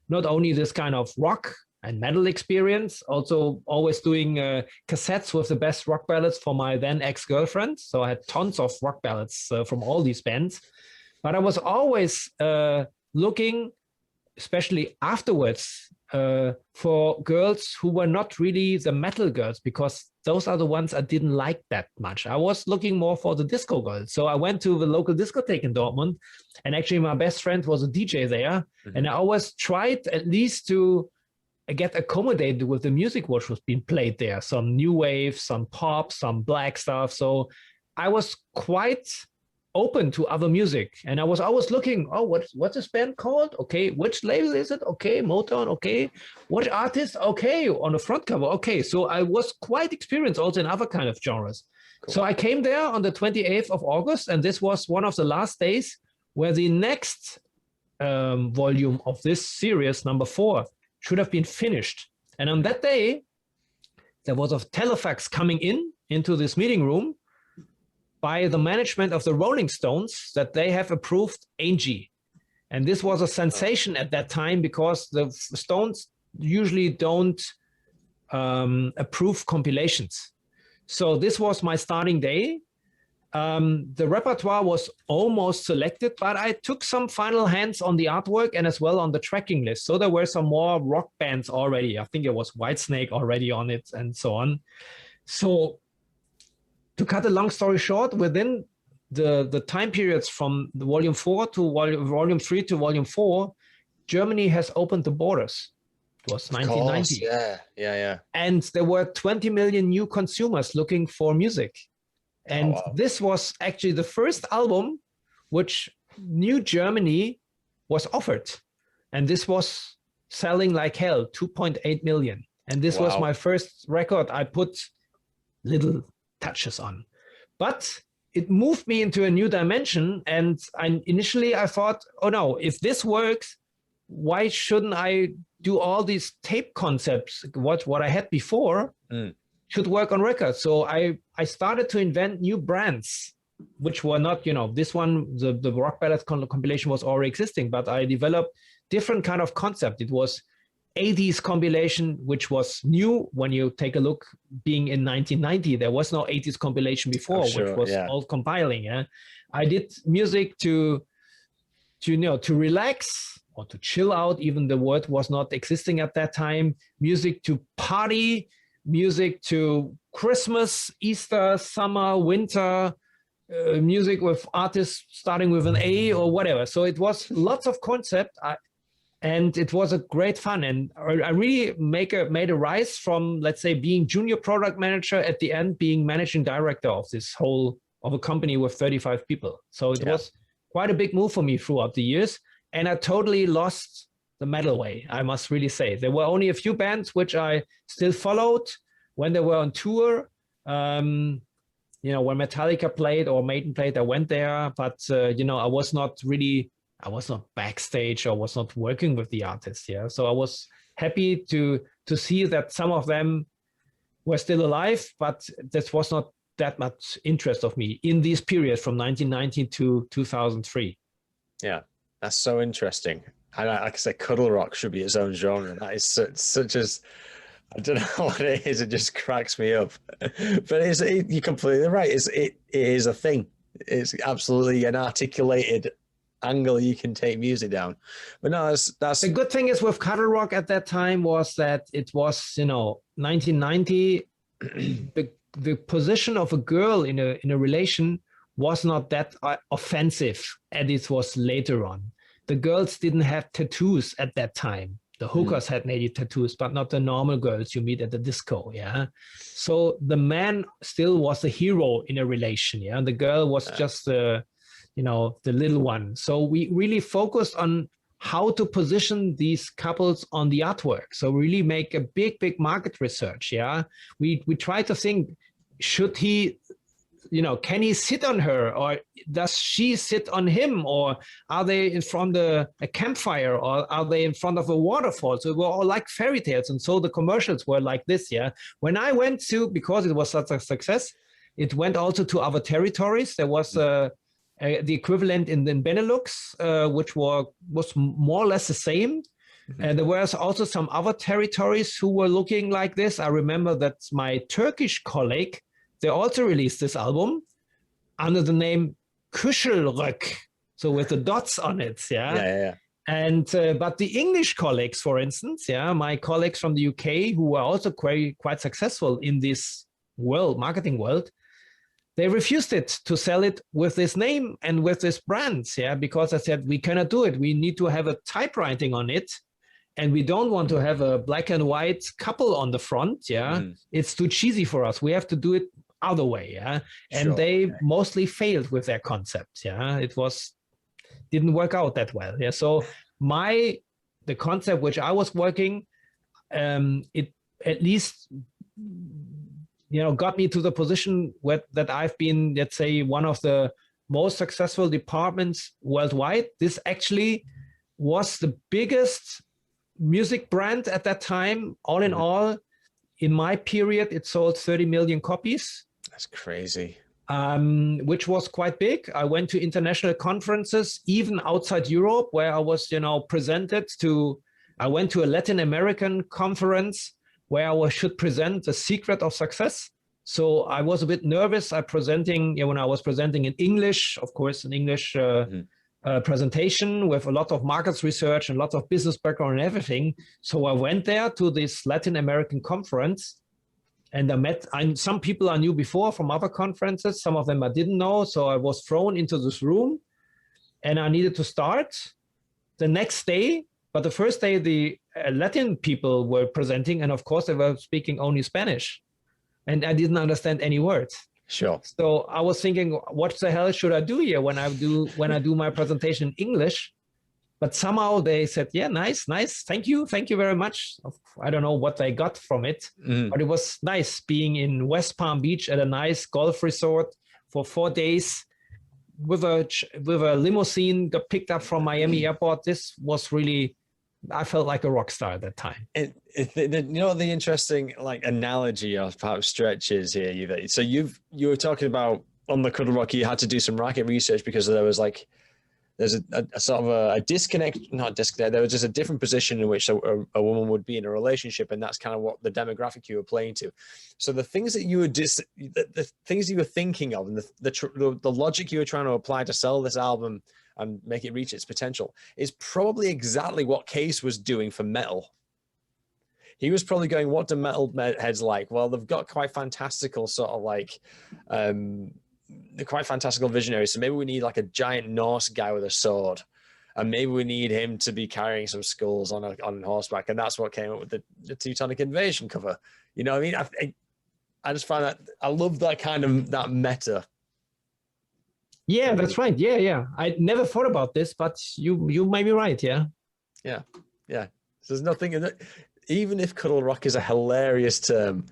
not only this kind of rock and metal experience, also always doing cassettes with the best rock ballads for my then ex-girlfriend. So I had tons of rock ballads from all these bands. But I was always looking, especially afterwards, for girls who were not really the metal girls, because those are the ones I didn't like that much. I was looking more for the disco girls. So I went to the local discotheque in Dortmund, and actually my best friend was a DJ there. And I always tried at least to get accommodated with the music which was being played there. Some new wave, some pop, some black stuff. So I was quite open to other music, and I was always looking, what's this band called? Okay, which label is it? Okay, Motown. Okay, which artist? Okay, on the front cover. Okay, so I was quite experienced also in other kind of genres. Cool. So I came there on the 28th of August, and this was one of the last days where the next volume of this series, number 4, should have been finished. And on that day, there was a telefax coming into this meeting room by the management of the Rolling Stones that they have approved Angie. And this was a sensation at that time because the Stones usually don't approve compilations. So this was my starting day. The repertoire was almost selected, but I took some final hands on the artwork and as well on the tracking list. So there were some more rock bands already. I think it was Whitesnake already on it and so on. So to cut a long story short, within the time periods from the volume 4 to volume 3 to volume 4, Germany has opened the borders. It was 1990. Yeah. And there were 20 million new consumers looking for music. And this was actually the first album which New Germany was offered. And this was selling like hell, 2.8 million. And this was my first record I put little touches on. But it moved me into a new dimension. And initially I thought, oh no, if this works, why shouldn't I do all these tape concepts? What I had before should work on records. So I started to invent new brands, which were not, this one, the rock ballad compilation was already existing, but I developed different kind of concept. It was 80s compilation, which was new when you take a look, being in 1990. There was no 80s compilation before, which was all compiling. Yeah, I did music to relax or to chill out. Even the word was not existing at that time. Music to party, music to Christmas, Easter, summer, winter, music with artists starting with an A or whatever. So it was lots of concept. And it was a great fun. And I really made a rise from, let's say, being junior product manager at the end, being managing director of of a company with 35 people. So it was quite a big move for me throughout the years. And I totally lost the metal way, I must really say. There were only a few bands which I still followed when they were on tour. When Metallica played or Maiden played, I went there. But, I was not backstage. I was not working with the artists. Yeah, so I was happy to see that some of them were still alive, but this was not that much interest of me in this period from 1990 to 2003. Yeah, that's so interesting. And like I said, cuddle rock should be its own genre. That is such as I don't know what it is. It just cracks me up. But you're completely right. It is a thing. It's absolutely an articulated angle you can take music down. But no, that's The good thing is with Cuddle Rock at that time was that it was, 1990. the position of a girl in a relation was not that offensive as it was later on. The girls didn't have tattoos at that time. The hookers had maybe tattoos, but not the normal girls you meet at the disco. Yeah. So the man still was the hero in a relation. Yeah. And the girl was just the little one. So we really focused on how to position these couples on the artwork. So really make a big market research. Yeah. We try to think, should he, can he sit on her, or does she sit on him, or are they in front of a campfire, or are they in front of a waterfall? So it were all like fairy tales. And so the commercials were like this. Yeah. When I went to, because it was such a success, it went also to other territories. There was the equivalent in Benelux, which was more or less the same. And there was also some other territories who were looking like this. I remember that my Turkish colleague, they also released this album under the name Kuschelröck, so with the dots on it. Yeah. And but the English colleagues, for instance, my colleagues from the UK, who were also quite successful in this marketing world, they refused it to sell it with this name and with this brand, because I said, we cannot do it. We need to have a typewriting on it, and we don't want to have a black and white couple on the front. It's too cheesy for us. We have to do it other way. And they mostly failed with their concept. It didn't work out that well. So the concept which I was working, it at least got me to the position that I've been, let's say, one of the most successful departments worldwide. This actually was the biggest music brand at that time. All in all, in my period, it sold 30 million copies. That's crazy. Which was quite big. I went to international conferences, even outside Europe, where I was, presented to. I went to a Latin American conference where I should present the secret of success. So I was a bit nervous. When I was presenting in English, of course, an English presentation with a lot of markets research and a lot of business background and everything. So I went there to this Latin American conference, and I met some people I knew before from other conferences. Some of them I didn't know. So I was thrown into this room, and I needed to start the next day. But the first day, the Latin people were presenting, and of course, they were speaking only Spanish, and I didn't understand any words. Sure. So I was thinking, what the hell should I do here when I do my presentation in English? But somehow they said, yeah, nice. Thank you very much. I don't know what they got from it, but it was nice being in West Palm Beach at a nice golf resort for 4 days with a limousine, got picked up from Miami airport. This was really, I felt like a rock star at that time. The interesting analogy of perhaps stretches here, Uwe. So you were talking about on the Cuddle Rock, you had to do some market research because there's a sort of a disconnect, not disconnect. There was just a different position in which a woman would be in a relationship, and that's kind of what the demographic you were playing to. So the things that you were the things you were thinking of, and the logic you were trying to apply to sell this album and make it reach its potential is probably exactly what Case was doing for metal. He was probably going, what do metal heads like? Well, they've got quite fantastical sort of they're quite fantastical visionaries. So maybe we need a giant Norse guy with a sword, and maybe we need him to be carrying some skulls on horseback. And that's what came up with the Teutonic Invasion cover. You know what I mean? I just find that I love that kind of that meta. Yeah, that's right. Yeah. I never thought about this, but you may be right. Yeah. So there's nothing in it. Even if Cuddle Rock is a hilarious term,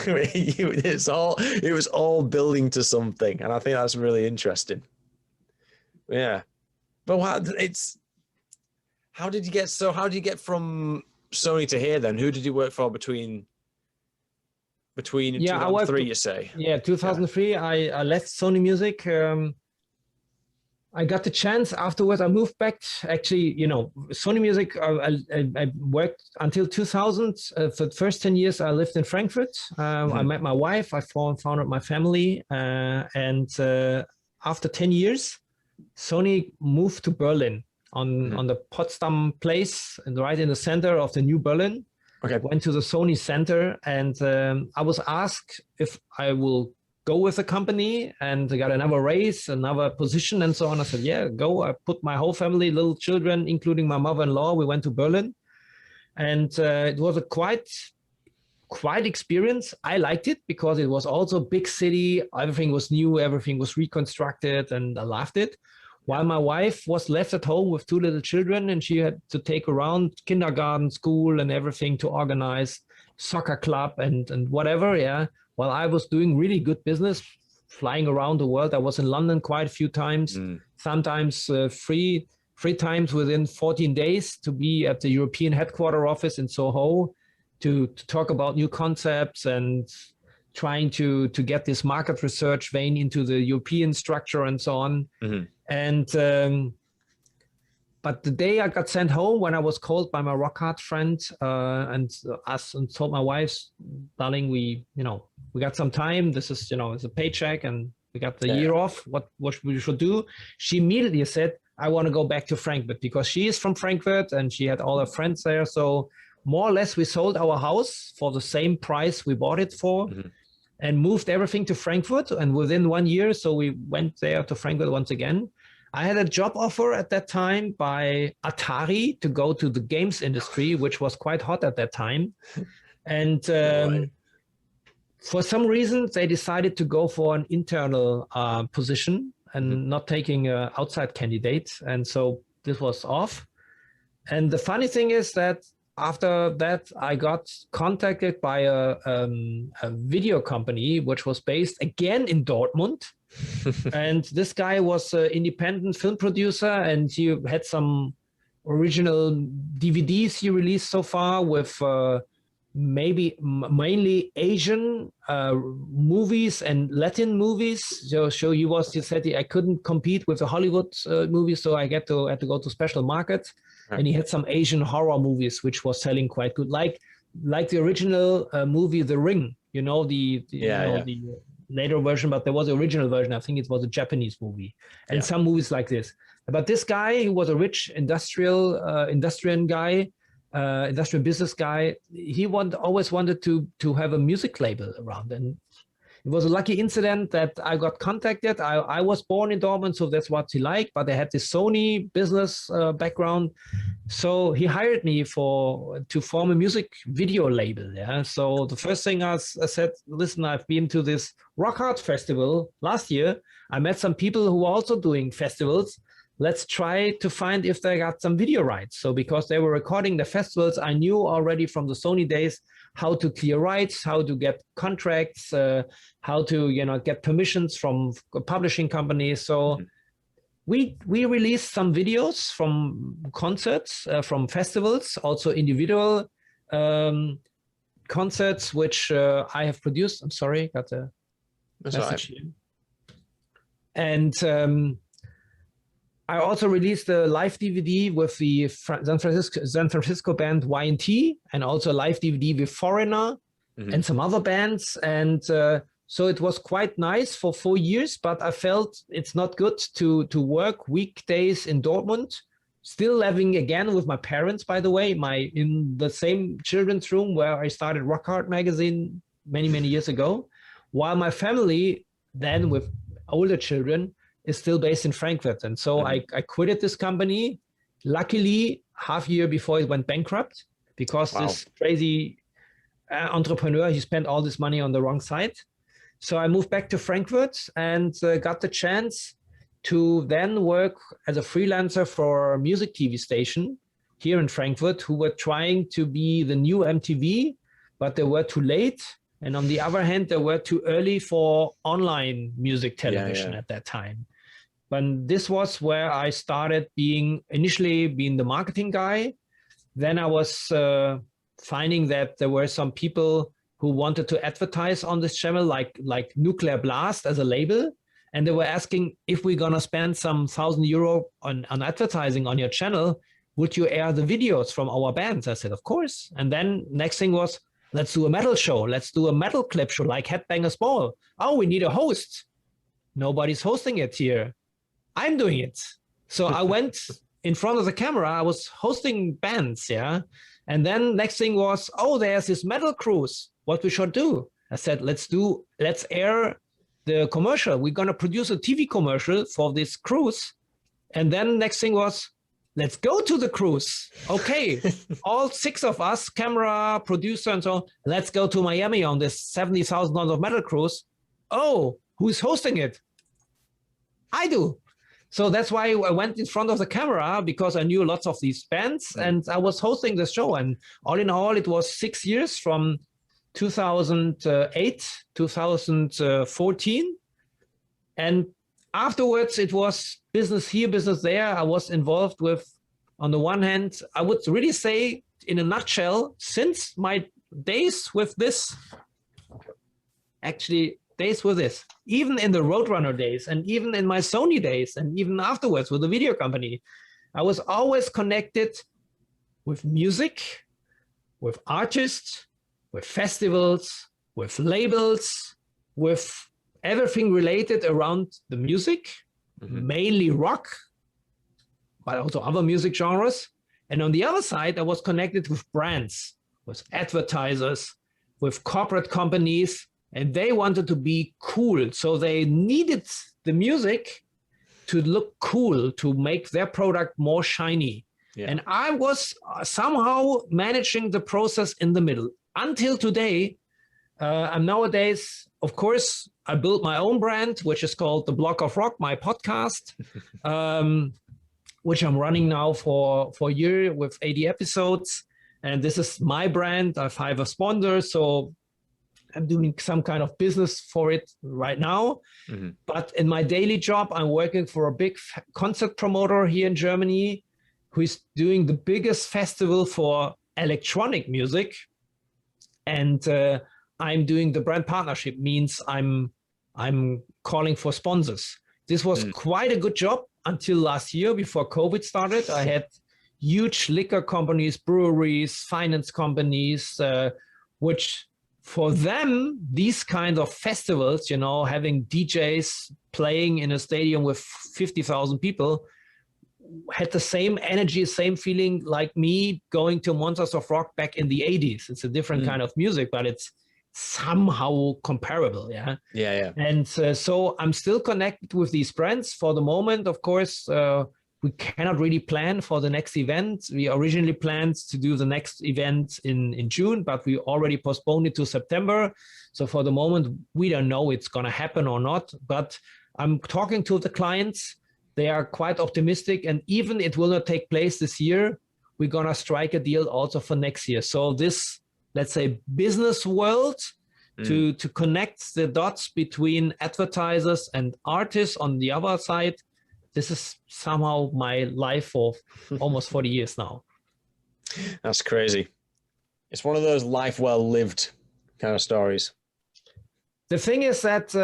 it was all building to something, and I think that's really interesting. Yeah, but how did you get from Sony to here then? Who did you work for between 2003, you say? Yeah, 2003. I left Sony Music. I got the chance afterwards. I moved back. Actually, Sony Music. I worked until 2000. For the first 10 years, I lived in Frankfurt. I met my wife. I founded my family. And after 10 years, Sony moved to Berlin on the Potsdam place, and right in the center of the new Berlin. Okay. Went to the Sony center, and I was asked if I will go with the company, and I got another raise, another position, and so on. I said, yeah, go. I put my whole family, little children, including my mother-in-law. We went to Berlin, and it was a quite experience. I liked it because it was also a big city. Everything was new. Everything was reconstructed, and I loved it. While my wife was left at home with 2 little children, and she had to take around kindergarten, school, and everything to organize soccer club and whatever, yeah. While I was doing really good business, flying around the world. I was in London quite a few times, sometimes three times within 14 days to be at the European headquarter office in Soho to talk about new concepts and trying to get this market research vein into the European structure and so on. And but the day I got sent home, when I was called by my rock hard friend and told my wife, darling, we got some time. This is, it's a paycheck and we got the year off. What we should do? She immediately said, I want to go back to Frankfurt, because she is from Frankfurt and she had all her friends there. So more or less we sold our house for the same price we bought it for and moved everything to Frankfurt. And within 1 year, so we went there to Frankfurt once again. I had a job offer at that time by Atari to go to the games industry, which was quite hot at that time. And for some reason, they decided to go for an internal position and not taking an outside candidate. And so this was off. And the funny thing is that after that, I got contacted by a video company, which was based again in Dortmund. And this guy was an independent film producer, and he had some original DVDs he released so far with mainly Asian movies and Latin movies. So he said I couldn't compete with the Hollywood movies, so I had to go to special markets. Right. And he had some Asian horror movies which was selling quite good, like the original movie The Ring. The later version, but there was an original version. I think it was a Japanese movie, and some movies like this. But this guy, who was a rich industrial business guy, he always wanted to have a music label around. And it was a lucky incident that I got contacted. I was born in Dortmund, so that's what he liked, but I had this Sony business background. So he hired me to form a music video label. Yeah. So the first thing I said, listen, I've been to this Rock Art Festival last year. I met some people who are also doing festivals. Let's try to find if they got some video rights. So because they were recording the festivals, I knew already from the Sony days how to clear rights, how to get contracts, how to get permissions from publishing companies. So we released some videos from concerts, from festivals, also individual concerts, which I have produced. I'm sorry, got a message here. And I also released a live DVD with the San Francisco band Y&T, and also a live DVD with Foreigner and some other bands. And so it was quite nice for 4 years, but I felt it's not good to work weekdays in Dortmund, still living again with my parents, by the way, in the same children's room where I started Rock Hard magazine many, many years ago, while my family then with older children is still based in Frankfurt. And so I quitted this company, luckily half year before it went bankrupt, because this crazy entrepreneur, he spent all this money on the wrong side. So I moved back to Frankfurt and got the chance to then work as a freelancer for a music TV station here in Frankfurt, who were trying to be the new MTV, but they were too late. And on the other hand, they were too early for online music television at that time. But this was where I started initially being the marketing guy. Then I was finding that there were some people who wanted to advertise on this channel, like Nuclear Blast as a label. and they were asking if we're going to spend some €1,000 on advertising on your channel, would you air the videos from our bands? I said, of course. And then next thing was, let's do a metal show. Let's do a metal clip show like Headbangers Ball. Oh, we need a host. Nobody's hosting it here. I'm doing it. So I went in front of the camera. I was hosting bands, yeah. And then next thing was, oh, there's this metal cruise. What we should do? I said, let's air the commercial. We're going to produce a TV commercial for this cruise. And then next thing was, let's go to the cruise. Okay, all 6 of us, camera, producer, and so on, let's go to Miami on this $70,000 metal cruise. Oh, who's hosting it? I do. So that's why I went in front of the camera, because I knew lots of these bands and I was hosting the show. And all in all, it was 6 years from 2008, 2014. And afterwards, it was business here, business there. I was involved with, on the one hand, I would really say in a nutshell, since my days with this, even in the Roadrunner days, and even in my Sony days, and even afterwards with the video company, I was always connected with music, with artists, with festivals, with labels, with everything related around the music, mainly rock, but also other music genres. And on the other side, I was connected with brands, with advertisers, with corporate companies, and they wanted to be cool. So they needed the music to look cool, to make their product more shiny. Yeah. And I was somehow managing the process in the middle until today. I'm nowadays, of course, I built my own brand, which is called The Block of Rock, my podcast, which I'm running now for a year with 80 episodes. And this is my brand. I have a sponsor, so I'm doing some kind of business for it right now. But in my daily job, I'm working for a big concert promoter here in Germany, who is doing the biggest festival for electronic music. And I'm doing the brand partnership, means I'm calling for sponsors. This was quite a good job until last year, before COVID started. I had huge liquor companies, breweries, finance companies, which for them, these kind of festivals, you know, having DJs playing in a stadium with 50,000 people, had the same energy, same feeling like me going to Monsters of Rock back in the 80s. It's a different kind of music, but it's somehow comparable. Yeah. And so I'm still connected with these brands for the moment. Of course, we cannot really plan for the next event. We originally planned to do the next event in June, but we already postponed it to September. So for the moment, we don't know it's going to happen or not, but I'm talking to the clients. They are quite optimistic, and even it will not take place this year, we're going to strike a deal also for next year. So this, let's say, business world to connect the dots between advertisers and artists on the other side, this is somehow my life for almost 40 years now. That's crazy. It's one of those life well lived kind of stories. The thing is that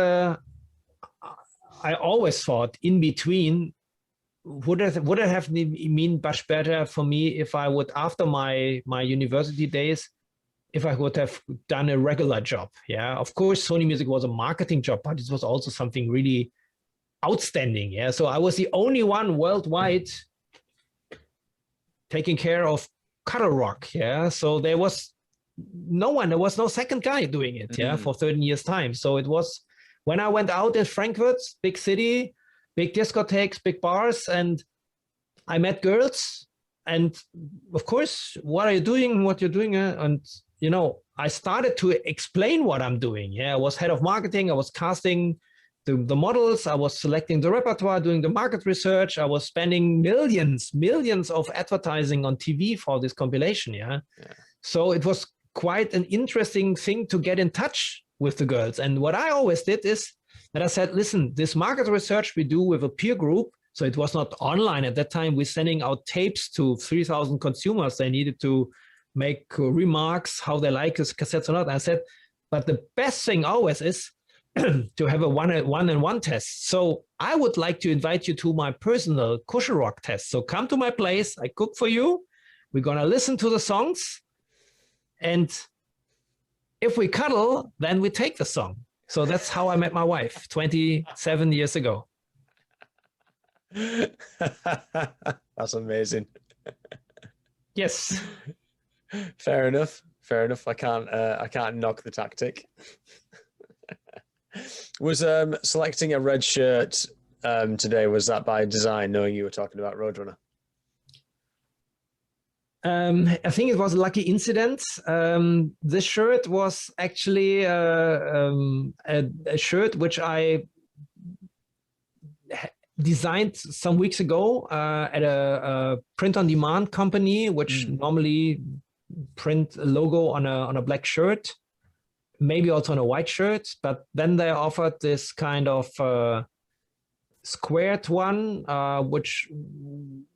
I always thought in between, would it have been much better for me if I would, after my university days, if I would have done a regular job. Yeah, of course, Sony Music was a marketing job, but it was also something really outstanding. Yeah, so I was the only one worldwide taking care of color rock. Yeah, so there was no second guy doing it. Yeah, for 13 years time. So it was when I went out in Frankfurt, big city, big discotheques, big bars, and I met girls. And of course, what are you doing? What you're doing? And you know, I started to explain what I'm doing. Yeah, I was head of marketing. I was casting the models. I was selecting the repertoire, doing the market research. I was spending millions of advertising on TV for this compilation. Yeah. So it was quite an interesting thing to get in touch with the girls. And what I always did is that I said, listen, this market research we do with a peer group. So it was not online at that time. We're sending out tapes to 3,000 consumers. They needed to make remarks, how they like this cassettes or not. I said, but the best thing always is to have a one-on-one test. So I would like to invite you to my personal kosher rock test. So come to my place. I cook for you. We're going to listen to the songs. And if we cuddle, then we take the song. So that's how I met my wife 27 years ago. That's amazing. Yes. Fair enough. Fair enough. I can't knock the tactic. Was selecting a red shirt today, was that by design, knowing you were talking about Roadrunner? I think it was a lucky incident. This shirt was actually a shirt which I designed some weeks ago at a print-on-demand company, which normally print a logo on a black shirt, maybe also on a white shirt. But then they offered this kind of squared one, which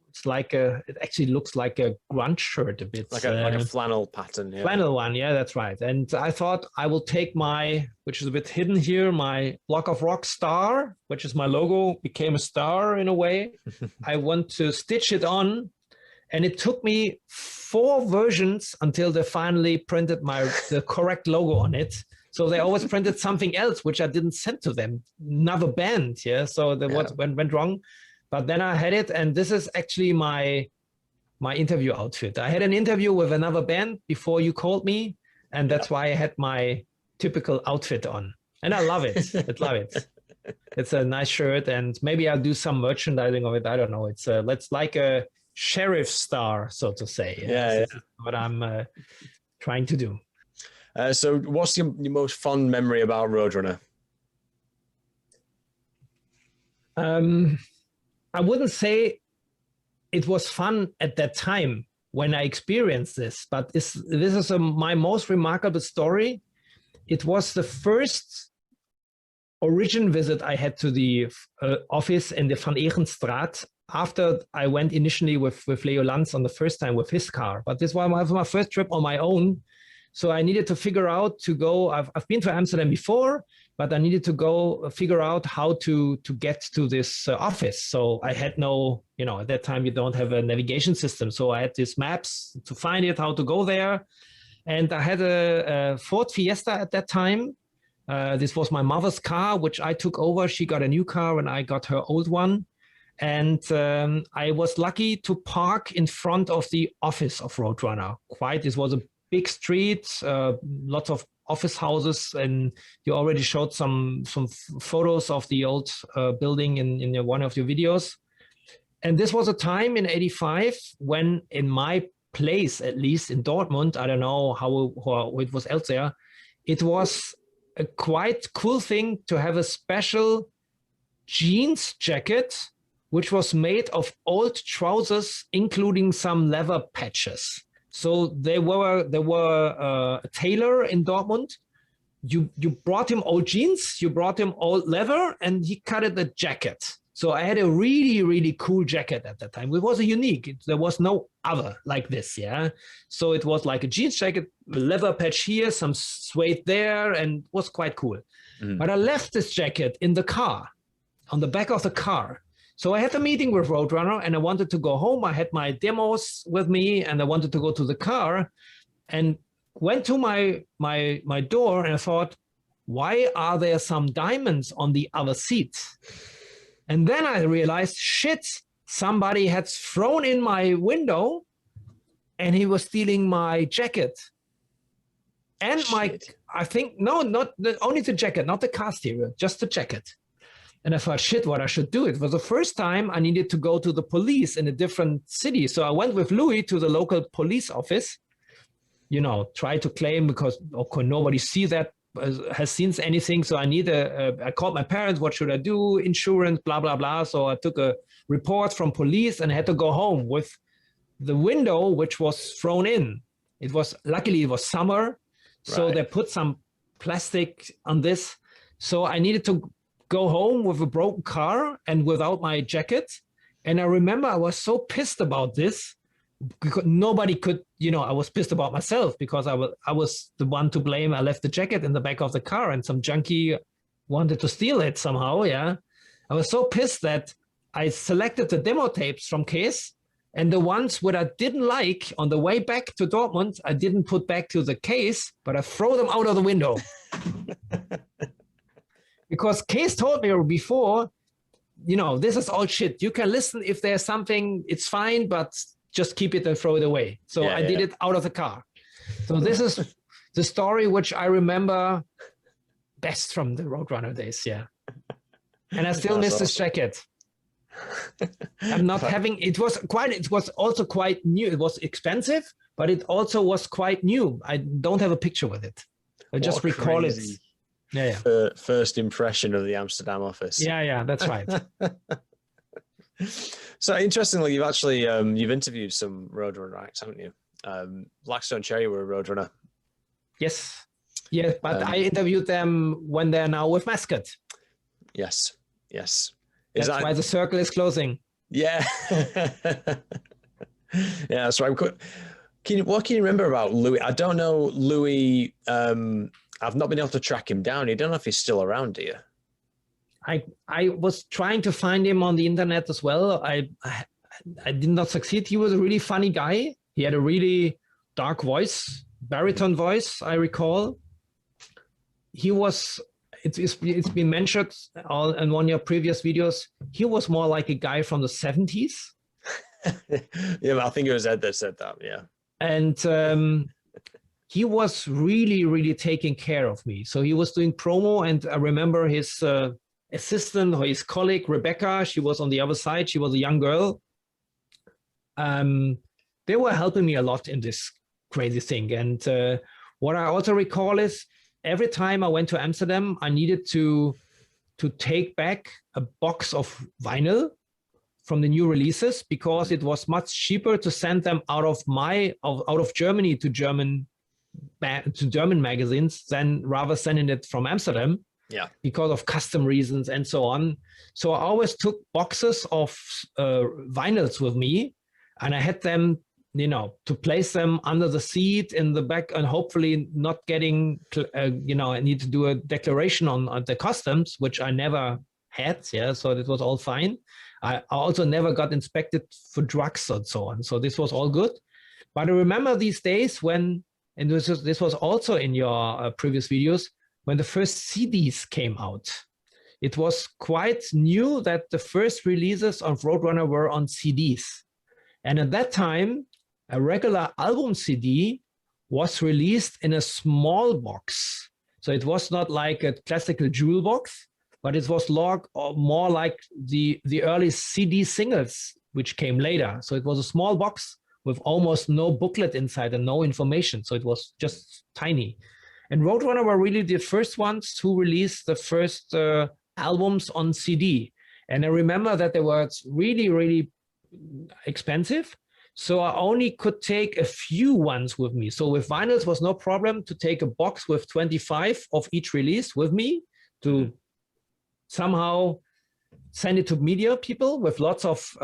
it's like it actually looks like a grunge shirt a bit. Like a flannel pattern. Yeah. Flannel one, yeah, that's right. And I thought I will take my, which is a bit hidden here, my Block of Rock star, which is my logo, became a star in a way. I want to stitch it on. And it took me 4 versions until they finally printed the correct logo on it. So they always printed something else, which I didn't send to them, another band. Yeah, so what went wrong. But then I had it, and this is actually my interview outfit. I had an interview with another band before you called me, and that's why I had my typical outfit on. And I love it. I love it. It's a nice shirt, and maybe I'll do some merchandising of it. I don't know. It's like a sheriff star, so to say. Yeah. What I'm trying to do. So what's your most fond memory about Roadrunner? I wouldn't say it was fun at that time when I experienced this, but this is my most remarkable story. It was the first origin visit I had to the office in the Van Egenstraat after I went initially with Leo Lanz on the first time with his car. But this was my first trip on my own. So I needed to figure out to go. I've been to Amsterdam before, but I needed to go figure out how to get to this office. So I had no, at that time you don't have a navigation system. So I had these maps to find it, how to go there. And I had a Ford Fiesta at that time. This was my mother's car, which I took over. She got a new car and I got her old one. And I was lucky to park in front of the office of Roadrunner. This was a big street, lots of office houses, and you already showed some photos of the old building in one of your videos. And this was a time in '85 when, in my place, at least in Dortmund, I don't know how it was elsewhere, it was a quite cool thing to have a special jeans jacket which was made of old trousers, including some leather patches. So there were a tailor in Dortmund. You brought him old jeans, you brought him old leather, and he cut it a jacket. So I had a really, really cool jacket at that time. It was unique. There was no other like this, yeah? So it was like a jeans jacket, a leather patch here, some suede there, and it was quite cool. But I left this jacket in the car, on the back of the car. So I had a meeting with Roadrunner and I wanted to go home. I had my demos with me and I wanted to go to the car and went to my door and I thought, why are there some diamonds on the other seat? And then I realized, shit, somebody had thrown in my window and he was stealing my jacket. And I think, no, only the jacket, not the car stereo, just the jacket. And I thought, shit, what I should do. It was the first time I needed to go to the police in a different city. So I went with Louis to the local police office, try to claim because nobody has seen anything. So I called my parents, what should I do? Insurance, blah, blah, blah. So I took a report from police and had to go home with the window, which was thrown in. Luckily it was summer. So they put some plastic on this. So I needed to go home with a broken car and without my jacket. And I remember I was so pissed about this because nobody could, I was pissed about myself because I was the one to blame. I left the jacket in the back of the car and some junkie wanted to steal it somehow. Yeah, I was so pissed that I selected the demo tapes from Case, and the ones what I didn't like on the way back to Dortmund, I didn't put back to the Case, but I throw them out of the window. Because Case told me before, this is all shit. You can listen if there's something, it's fine, but just keep it and throw it away. So I did it out of the car. So this is the story which I remember best from the Roadrunner days. Yeah. And I still miss this jacket. I'm not having, it was also quite new. It was expensive, but it also was quite new. I don't have a picture with it. I just recall it. Yeah. First impression of the Amsterdam office. Yeah, that's right. So interestingly, you've actually you've interviewed some Roadrunner acts, haven't you? Blackstone Cherry were a Roadrunner. Yes. Yeah, but I interviewed them when they're now with Mascot. Yes. That's why the circle is closing. Yeah. Yeah, that's right. What can you remember about Louis? I don't know Louis. I've not been able to track him down. You don't know if he's still around, do you? I was trying to find him on the internet as well. I did not succeed. He was a really funny guy. He had a really dark voice, baritone voice, I recall. He was, it's been mentioned in one of your previous videos, he was more like a guy from the 70s. Yeah, I think it was Ed that said that, yeah. And he was really, really taking care of me. So he was doing promo, and I remember his assistant or his colleague, Rebecca, she was on the other side. She was a young girl. They were helping me a lot in this crazy thing. And what I also recall is every time I went to Amsterdam, I needed to take back a box of vinyl from the new releases, because it was much cheaper to send them out of Germany to German magazines than rather sending it from Amsterdam. Yeah, because of custom reasons and so on. So I always took boxes of vinyls with me, and I had them, to place them under the seat in the back, and hopefully not getting, I need to do a declaration on the customs, which I never had. Yeah, so it was all fine. I also never got inspected for drugs and so on. So this was all good. But I remember these days when, and this was also in your previous videos, when the first CDs came out. It was quite new that the first releases of Roadrunner were on CDs. And at that time, a regular album CD was released in a small box. So it was not like a classical jewel box, but it was more like the early CD singles, which came later. So it was a small box with almost no booklet inside and no information. So it was just tiny. And Roadrunner were really the first ones who released the first albums on CD. And I remember that they were really, really expensive. So I only could take a few ones with me. So with vinyls was no problem to take a box with 25 of each release with me to somehow send it to media people with lots of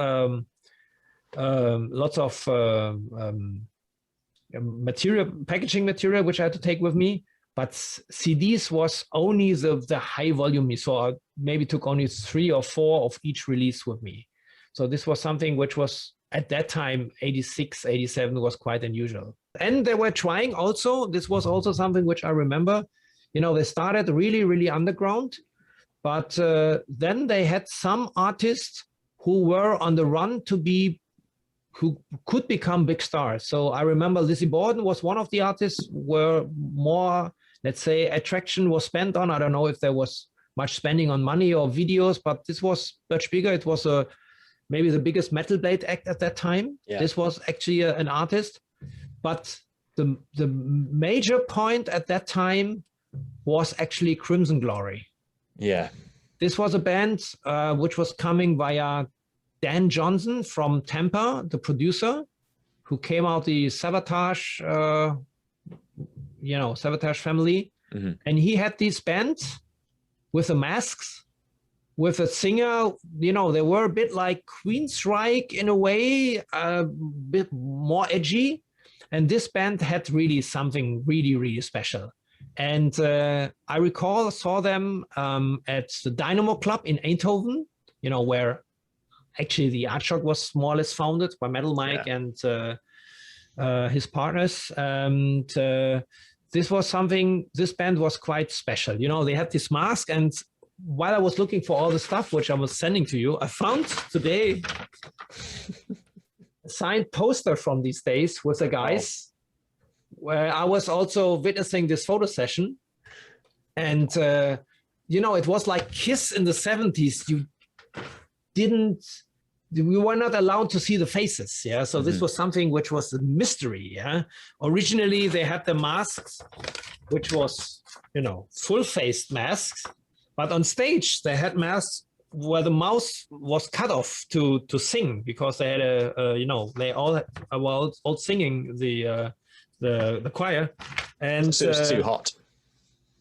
material, packaging material, which I had to take with me. But CDs was only the high volume. So I maybe took only 3 or 4 of each release with me. So this was something which was at that time, 86, 87 was quite unusual. And they were trying also, this was also something which I remember, they started really, really underground, but then they had some artists who were on the run who could become big stars. So I remember Lizzie Borden was one of the artists where more, let's say, attraction was spent on. I don't know if there was much spending on money or videos, but this was much bigger. It was maybe the biggest Metal Blade act at that time. Yeah. This was actually an artist. But the major point at that time was actually Crimson Glory. Yeah. This was a band which was coming via Dan Johnson from Tampa, the producer, who came out the Sabotage, Sabotage family. Mm-hmm. And he had these bands with the masks, with a singer, they were a bit like Queensryche in a way, a bit more edgy. And this band had really something really, really special. And I saw them at the Dynamo Club in Eindhoven, where actually the Artshock was more or less founded by Metal Mike and his partners. And this band was quite special. They had this mask, and while I was looking for all the stuff which I was sending to you, I found today a signed poster from these days with the guys, where I was also witnessing this photo session. And, it was like Kiss in the 70s. We were not allowed to see the faces. Yeah. So this was something which was a mystery. Yeah. Originally, they had the masks, which was, full-faced masks. But on stage, they had masks where the mouth was cut off to sing, because they had they all were all singing the choir, and so it was too hot.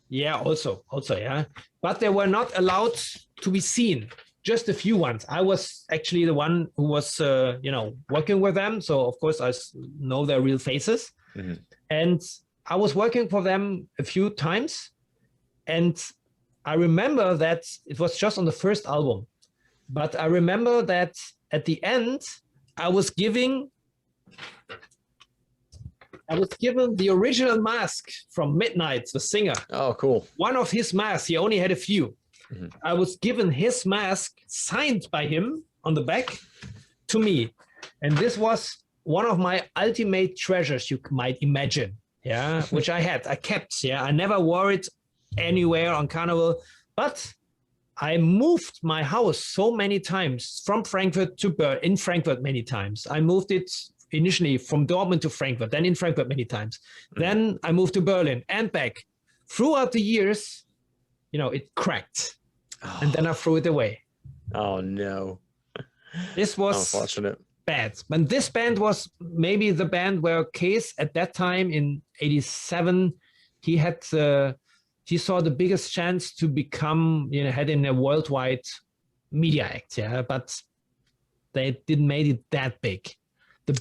Yeah, also, yeah. But they were not allowed to be seen. Just a few ones. I was actually the one who was, working with them. So of course I know their real faces, and I was working for them a few times, and I remember that it was just on the first album, but I remember that at the end, I was given the original mask from Midnight, the singer. Oh, cool. One of his masks, he only had a few. I was given his mask signed by him on the back to me. And this was one of my ultimate treasures, you might imagine, which I kept, I never wore it anywhere on Carnival, but I moved my house so many times from Frankfurt to in Frankfurt many times. I moved it initially from Dortmund to Frankfurt, then in Frankfurt many times. Then I moved to Berlin and back. Throughout the years, it cracked, and then I threw it away. Oh no. This was unfortunate. Bad. And this band was maybe the band where Case at that time in 87, he saw the biggest chance to become, heading a worldwide media act, but they didn't make it that big. The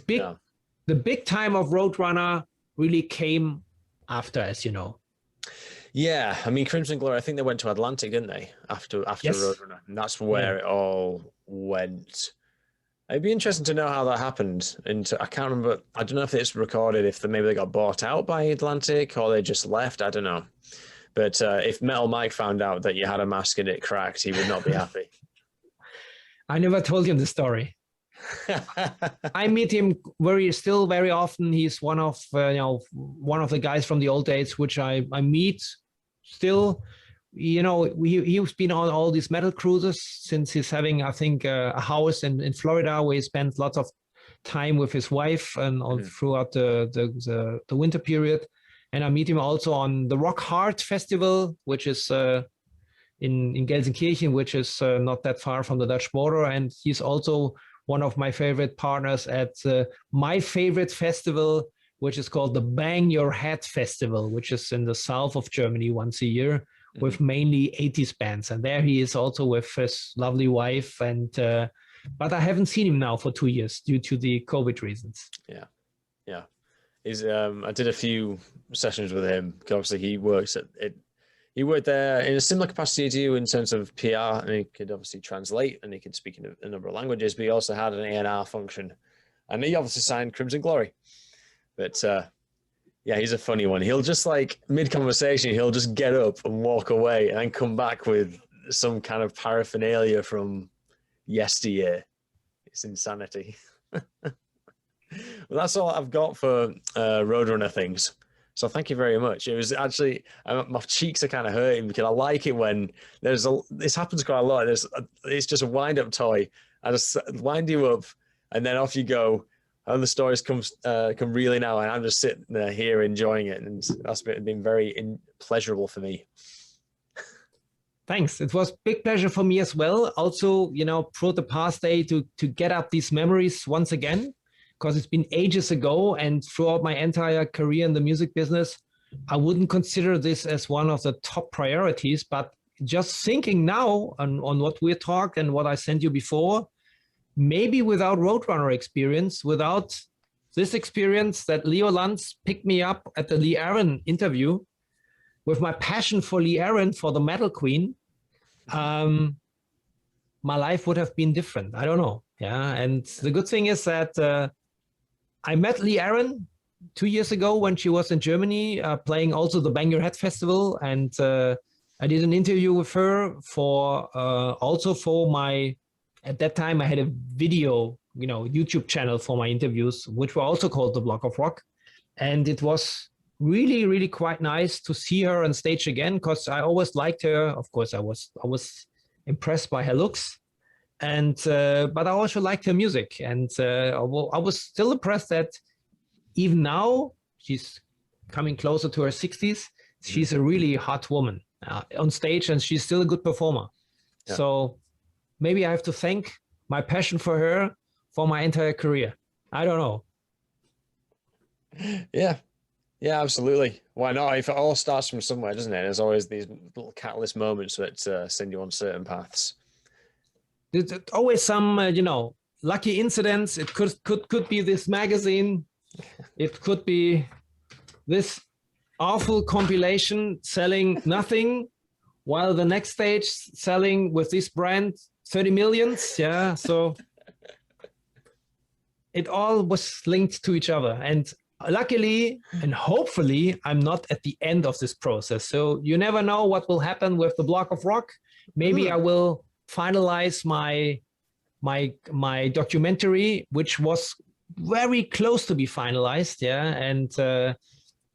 big time of Roadrunner really came after, as you know. Yeah, I mean, Crimson Glory, I think they went to Atlantic, didn't they? After Yes. Roadrunner. And that's where it all went. It'd be interesting to know how that happened. And I can't remember, I don't know if it's recorded, if maybe they got bought out by Atlantic or they just left, I don't know. But if Metal Mike found out that you had a mask and it cracked, he would not be happy. I never told him the story. I meet him very often. He's one of the guys from the old days, which I meet still. He's been on all these metal cruises since he's having, I think, a house in Florida where he spent lots of time with his wife and throughout the winter period. And I meet him also on the Rock Hard Festival, which is in Gelsenkirchen, which is not that far from the Dutch border. And he's also one of my favorite partners at my favorite festival, which is called the Bang Your Head Festival, which is in the south of Germany once a year with mainly 80s bands. And there he is also with his lovely wife. And but I haven't seen him now for 2 years due to the COVID reasons. Yeah. I did a few sessions with him. Obviously, he works at it. He worked there in a similar capacity to you in terms of PR, and he could obviously translate and he could speak in a number of languages, but he also had an A&R function. And he obviously signed Crimson Glory. But he's a funny one. He'll just mid-conversation, he'll just get up and walk away and then come back with some kind of paraphernalia from yesteryear. It's insanity. Well, that's all I've got for Roadrunner things. So thank you very much. It was actually, my cheeks are kind of hurting because I like it when this happens quite a lot. It's just a wind-up toy. I just wind you up and then off you go. And the stories come reeling out and I'm just sitting there here enjoying it. And that's been very pleasurable for me. Thanks. It was a big pleasure for me as well. Also, through the past day to get up these memories once again, because it's been ages ago, and throughout my entire career in the music business, I wouldn't consider this as one of the top priorities, but just thinking now on what we talked and what I sent you before, maybe without Roadrunner experience, without this experience that Leo Lanz picked me up at the Lee Aaron interview, with my passion for Lee Aaron, for the Metal Queen, my life would have been different. I don't know. Yeah. And the good thing is that I met Lee Aaron 2 years ago when she was in Germany, playing also the Bang Your Head Festival. And I did an interview with her for also for my, at that time I had a video, YouTube channel for my interviews, which were also called The Block of Rock. And it was really, really quite nice to see her on stage again, because I always liked her. Of course, I was impressed by her looks, and but I also liked her music. And I was still impressed that even now, she's coming closer to her 60s. She's a really hot woman on stage, and she's still a good performer. Yeah. So maybe I have to thank my passion for her for my entire career. I don't know. Yeah, absolutely. Why not? If it all starts from somewhere, doesn't it? There's always these little catalyst moments that send you on certain paths. There's always some, lucky incidents. It could be this magazine. It could be this awful compilation selling nothing, while the next stage selling with this brand 30 millions. Yeah, so it all was linked to each other. And luckily and hopefully, I'm not at the end of this process. So you never know what will happen with the Block of Rock. Maybe I will finalize my documentary, which was very close to be finalized. Yeah, and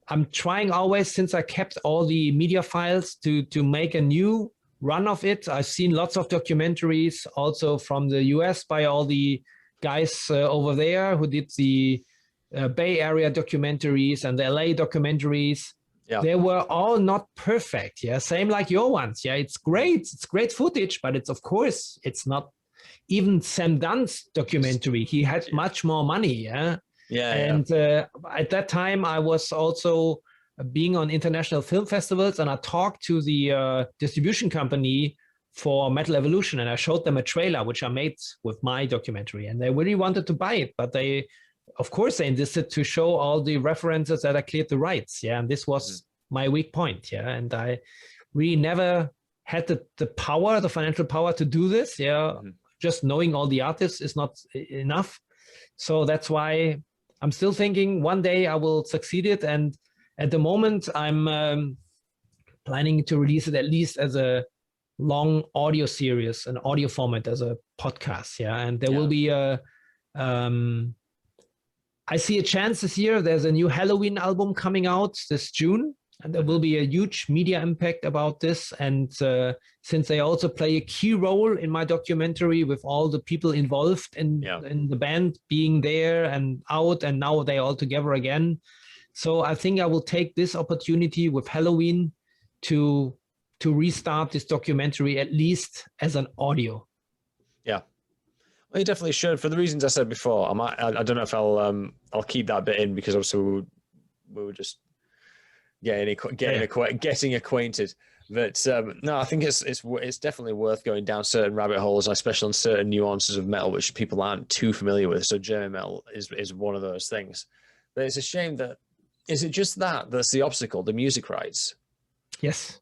I'm trying always, since I kept all the media files, to make a new run of it. I've seen lots of documentaries also from the US by all the guys over there who did the Bay Area documentaries and the LA documentaries. Yeah. They were all not perfect. Yeah, same like your ones. Yeah, it's great footage, but it's not even Sam Dunn's documentary. He had much more money. Yeah. And at that time, I was also being on international film festivals, and I talked to the distribution company for Metal Evolution, and I showed them a trailer which I made with my documentary, and they really wanted to buy it, but they insisted to show all the references that I cleared the rights. Yeah, and this was my weak point. Yeah, and I really never had the power, the financial power to do this. Yeah, just knowing all the artists is not enough. So that's why I'm still thinking one day I will succeed it. And at the moment, I'm planning to release it at least as a long audio series, an audio format, as a podcast. Yeah, and there will be a. I see a chance this year. There's a new Halloween album coming out this June, and there will be a huge media impact about this. And since they also play a key role in my documentary with all the people involved in the band being there and out, and now they're all together again. So I think I will take this opportunity with Halloween to restart this documentary, at least as an audio. Yeah. Well, you definitely should. For the reasons I said before, I don't know if I'll keep that bit in, because obviously we were just getting acquainted. But no, I think it's definitely worth going down certain rabbit holes, especially on certain nuances of metal which people aren't too familiar with. So German metal is one of those things. But it's a shame that, is it just that's the obstacle, the music rights? Yes.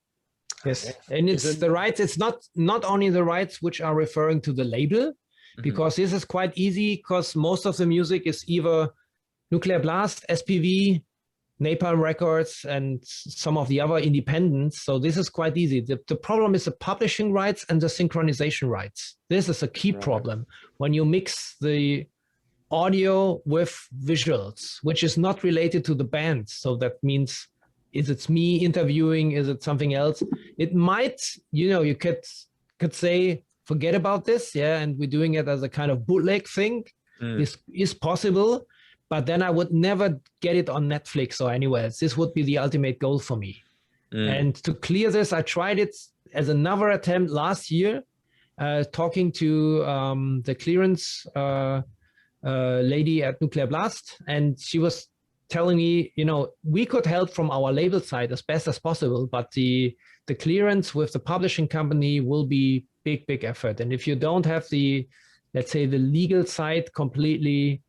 And it's the rights. It's not only the rights which are referring to the label, because this is quite easy, because most of the music is either Nuclear Blast, SPV, Napalm Records, and some of the other independents. So this is quite easy. The problem is the publishing rights and the synchronization rights. This is a key problem when you mix the audio with visuals, which is not related to the band. So that means, is it me interviewing? Is it something else? It might, you could say, forget about this, and we're doing it as a kind of bootleg thing. This is possible, but then I would never get it on Netflix or anywhere else. This would be the ultimate goal for me. And to clear this, I tried it as another attempt last year, talking to the clearance lady at Nuclear Blast, and she was telling me, we could help from our label side as best as possible, but the clearance with the publishing company will be big effort. And if you don't have the, let's say, the legal side completely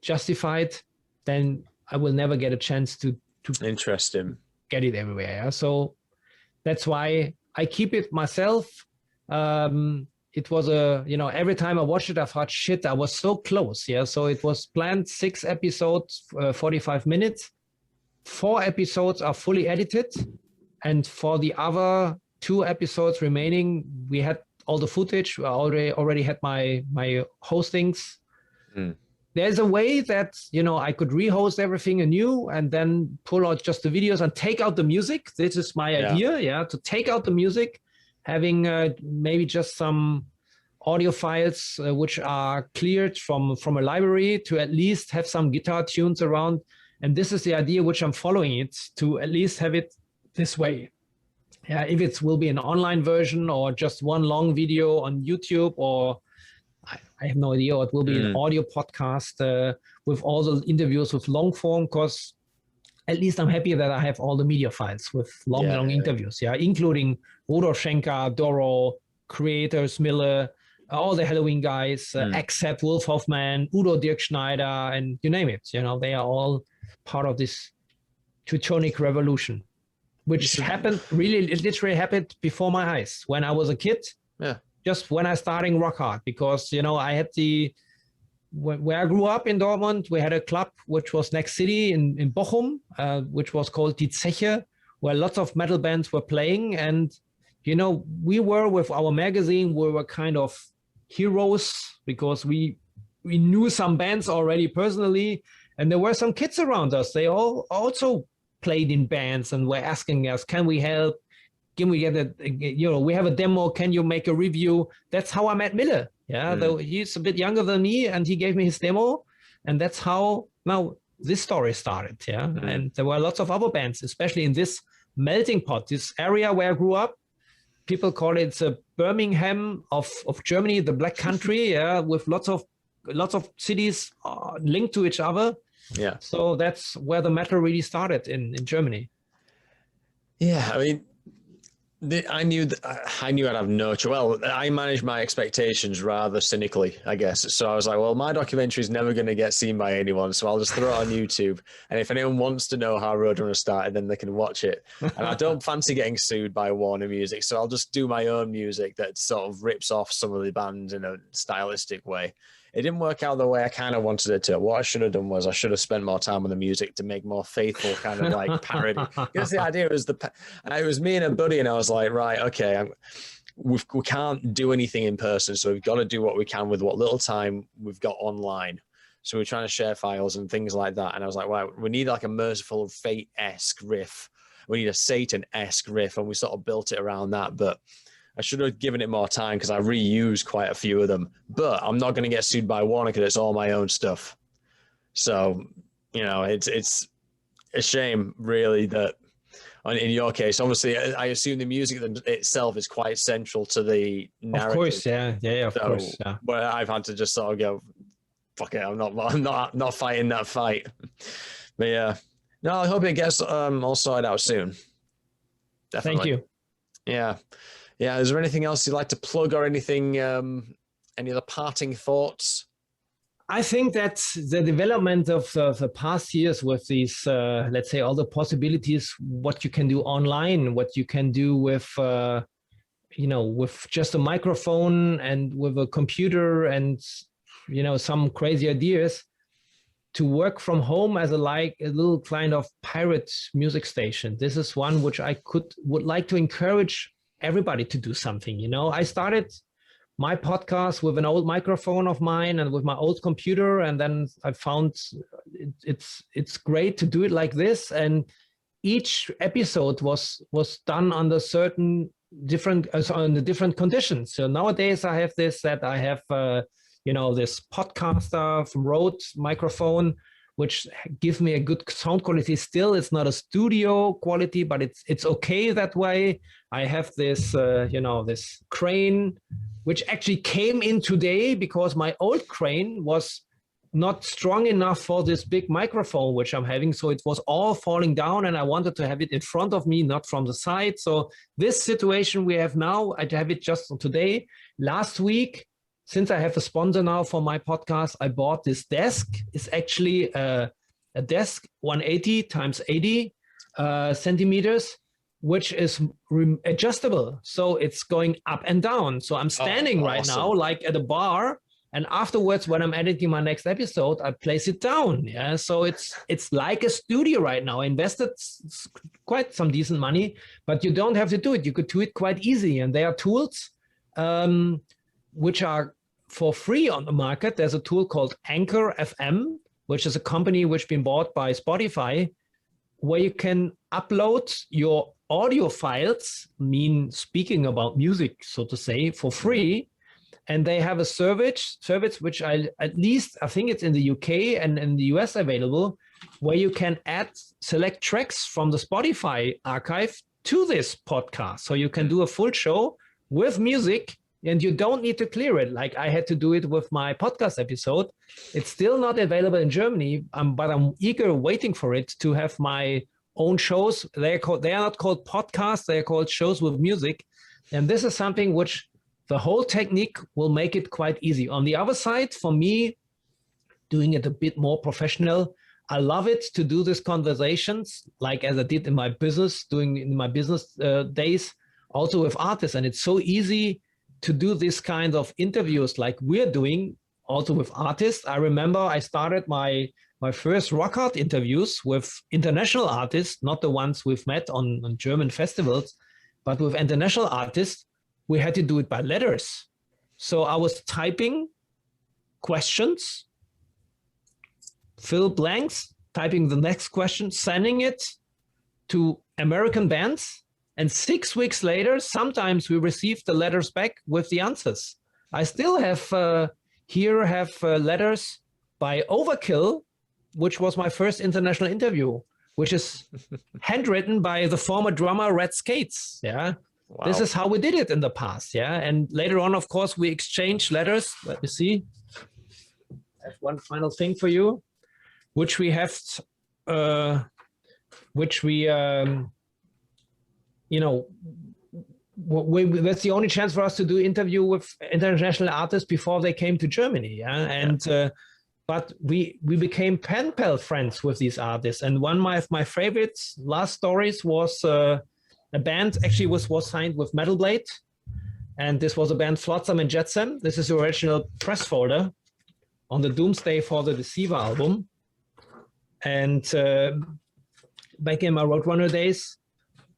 justified, then I will never get a chance to Interesting. get it everywhere. Yeah? So that's why I keep it myself. It was every time I watched it, I thought, shit, I was so close. Yeah. So it was planned 6 episodes, 45 minutes. 4 episodes are fully edited. And for the other 2 episodes remaining, we had all the footage. I already had my hostings. There's a way that, I could rehost everything anew and then pull out just the videos and take out the music. This is my idea, to take out the music, having maybe just some audio files which are cleared from a library, to at least have some guitar tunes around. And this is the idea which I'm following, it to at least have it this way. Yeah, if it will be an online version or just one long video on YouTube, or I have no idea, it will be an audio podcast with all the interviews with long form, because at least I'm happy that I have all the media files with long interviews, including Rudolf Schenker, Doro, creators, Miller, all the Halloween guys, except Wolf Hoffman, Udo Dirk Schneider, and you name it. They are all part of this Teutonic revolution, which happened, it literally happened before my eyes when I was a kid. Yeah. Just when I started rock hard, because I had where I grew up in Dortmund, we had a club which was next city in Bochum, which was called Die Zeche, where lots of metal bands were playing. And we were, with our magazine, we were kind of heroes, because we knew some bands already personally, and there were some kids around us. They all also played in bands and were asking us, can we help? Can we get we have a demo, can you make a review? That's how I met Miller. Yeah, though he's a bit younger than me, and he gave me his demo, and that's how now this story started. Yeah, and there were lots of other bands, especially in this melting pot, this area where I grew up. People call it the Birmingham of Germany, the Black Country. Yeah, with lots of cities linked to each other. Yeah, so that's where the metal really started in Germany. Yeah, I mean, I knew I'd have no choice. Well, I managed my expectations rather cynically, I guess. So I was like, well, my documentary is never going to get seen by anyone, so I'll just throw it on YouTube. And if anyone wants to know how Roadrunner started, then they can watch it. And I don't fancy getting sued by Warner Music, so I'll just do my own music that sort of rips off some of the bands in a stylistic way. It didn't work out the way I kind of wanted it to. What I should have done was I should have spent more time on the music to make more faithful kind of like parody. Because the idea was it was me and a buddy, and I was like, right, okay, we can't do anything in person, so we've got to do what we can with what little time we've got online. So we're trying to share files and things like that. And I was like, wow, we need like a Merciful Fate-esque riff. We need a Satan-esque riff, and we sort of built it around that. But I should have given it more time, because I reused quite a few of them. But I'm not going to get sued by Warner because it's all my own stuff. So, it's a shame, really, that in your case, obviously, I assume the music itself is quite central to the narrative. Of course, yeah, of course. Yeah. But I've had to just sort of go, fuck it, I'm not fighting that fight. But yeah, no, I hope it gets all sorted out soon. Definitely. Thank you. Yeah. Yeah, is there anything else you'd like to plug, or anything, any other parting thoughts? I think that the development of the past years with these, let's say, all the possibilities, what you can do online, what you can do with, with just a microphone and with a computer and, some crazy ideas, to work from home as a little kind of pirate music station. This is one which I would like to encourage everybody to do something. I started my podcast with an old microphone of mine and with my old computer, and then I found it's great to do it like this. And each episode was done under certain different conditions. So nowadays I have this, that I have this podcaster from Rode microphone, which gives me a good sound quality. Still, it's not a studio quality, but it's okay that way. I have this, this crane, which actually came in today because my old crane was not strong enough for this big microphone, which I'm having. So it was all falling down, and I wanted to have it in front of me, not from the side. So this situation we have now, I have it just today. Last week, since I have a sponsor now for my podcast, I bought this desk. It's actually a desk 180 x 80. centimeters, which is adjustable. So it's going up and down. So I'm standing right now, like at a bar. And afterwards, when I'm editing my next episode, I place it down. Yeah. So it's like a studio right now. I invested quite some decent money, but you don't have to do it. You could do it quite easy. And there are tools which are for free on the market. There's a tool called Anchor FM, which is a company which has been bought by Spotify, where you can upload your audio files, speaking about music, so to say, for free. And they have a service which I think it's in the UK and in the US available, where you can select tracks from the Spotify archive to this podcast. So you can do a full show with music, and you don't need to clear it like I had to do it with my podcast episode. It's still not available in Germany, but I'm eager waiting for it to have my own shows. They are not called podcasts, they are called shows with music. And this is something which the whole technique will make it quite easy. On the other side, for me, doing it a bit more professional, I love it to do these conversations, like as I did in my business, doing in my business days, also with artists. And it's so easy to do this kind of interviews like we're doing also with artists. I remember I started my first rock art interviews with international artists, not the ones we've met on German festivals, but with international artists. We had to do it by letters. So I was typing questions, fill blanks, typing the next question, sending it to American bands. And 6 weeks later, sometimes we received the letters back with the answers. I still have letters by Overkill, which was my first international interview, which is handwritten by the former drummer Red Skates. Yeah. Wow. This is how we did it in the past, yeah. And later on, of course, we exchanged letters. Let me see. I have one final thing for you, which we have, that's the only chance for us to do interview with international artists before they came to Germany, yeah. And but we became pen pal friends with these artists. And one of my favorite last stories was. A band actually was signed with Metal Blade, and this was a band Flotsam and Jetsam. This is the original press folder on the Doomsday for the Deceiver album. And back in my Roadrunner days,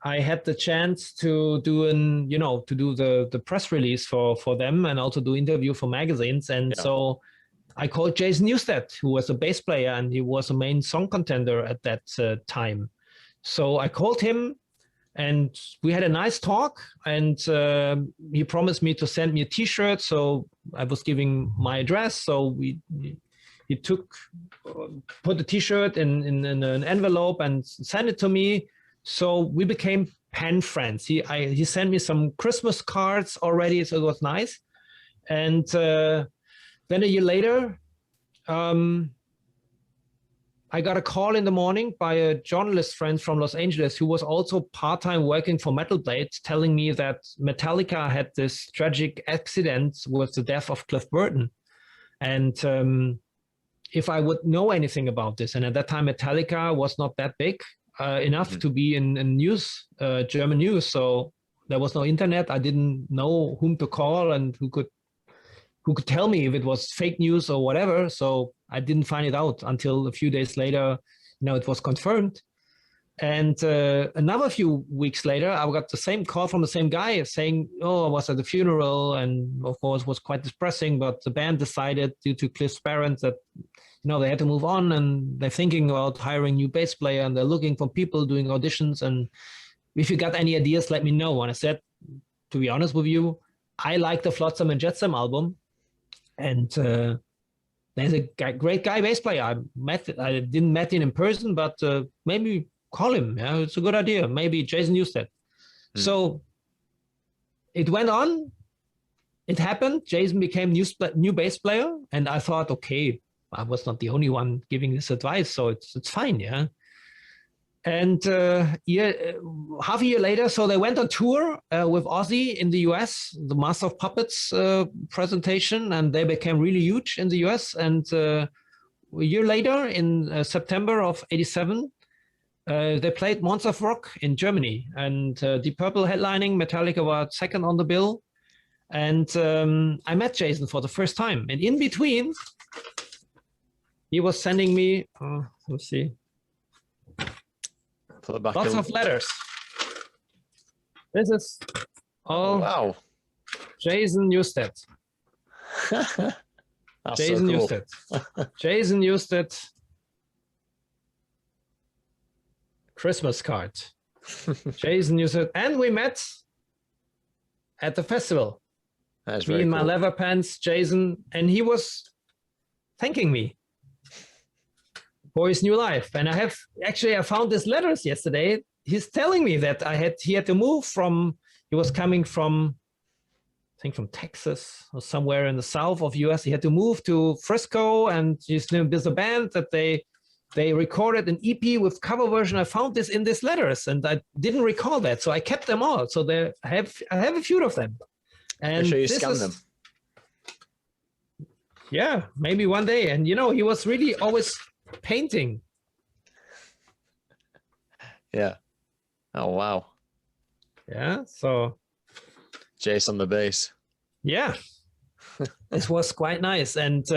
I had the chance to do the press release for them and also do interview for magazines. And so I called Jason Newsted, who was a bass player, and he was a main song contender at that time. So I called him. And we had a nice talk, and he promised me to send me a T-shirt. So I was giving my address. So he put the T-shirt in an envelope and sent it to me. So we became pen friends. He sent me some Christmas cards already, so it was nice. And then a year later, I got a call in the morning by a journalist friend from Los Angeles who was also part-time working for Metal Blade, telling me that Metallica had this tragic accident with the death of Cliff Burton. And if I would know anything about this, and at that time Metallica was not that big enough to be in news, German news. So there was no internet. I didn't know whom to call and who could tell me if it was fake news or whatever. So I didn't find it out until a few days later, it was confirmed. And another few weeks later, I got the same call from the same guy saying, I was at the funeral, and of course was quite depressing, but the band decided due to Cliff's parents that, they had to move on, and they're thinking about hiring a new bass player, and they're looking for people doing auditions. And if you got any ideas, let me know. And I said, to be honest with you, I like the Flotsam and Jetsam album. And there's a great guy bass player. I didn't met him in person, but maybe call him. Yeah, it's a good idea. Maybe Jason Newsted. So it went on. It happened. Jason became new bass player, and I thought, okay, I was not the only one giving this advice, so it's fine. Yeah. And half a year later, so they went on tour with Ozzy in the US, the Master of Puppets presentation, and they became really huge in the US. And a year later, in September of '87, They played Monster of Rock in Germany, and Deep Purple headlining. Metallica were second on the bill, and I met Jason for the first time. And in between, he was sending me. Let's see. Lots of letters. This is all wow. Jason Newsted. Jason so cool. Newsted. Jason Newsted. Christmas card. Jason Newsted. And we met at the festival. That's me very in cool. my leather pants, Jason, and he was thanking me for his new life. And I found his letters yesterday. He's telling me that he had to move from, he was coming from, I think from Texas or somewhere in the south of US. He had to move to Frisco, and there's a band that they recorded an EP with cover version. I found this in these letters, and I didn't recall that, so I kept them all. So I have a few of them. And sure you scan them. Yeah, maybe one day. And he was really always painting. Yeah. Oh wow. Yeah. So Jason on the bass. Yeah. It was quite nice. And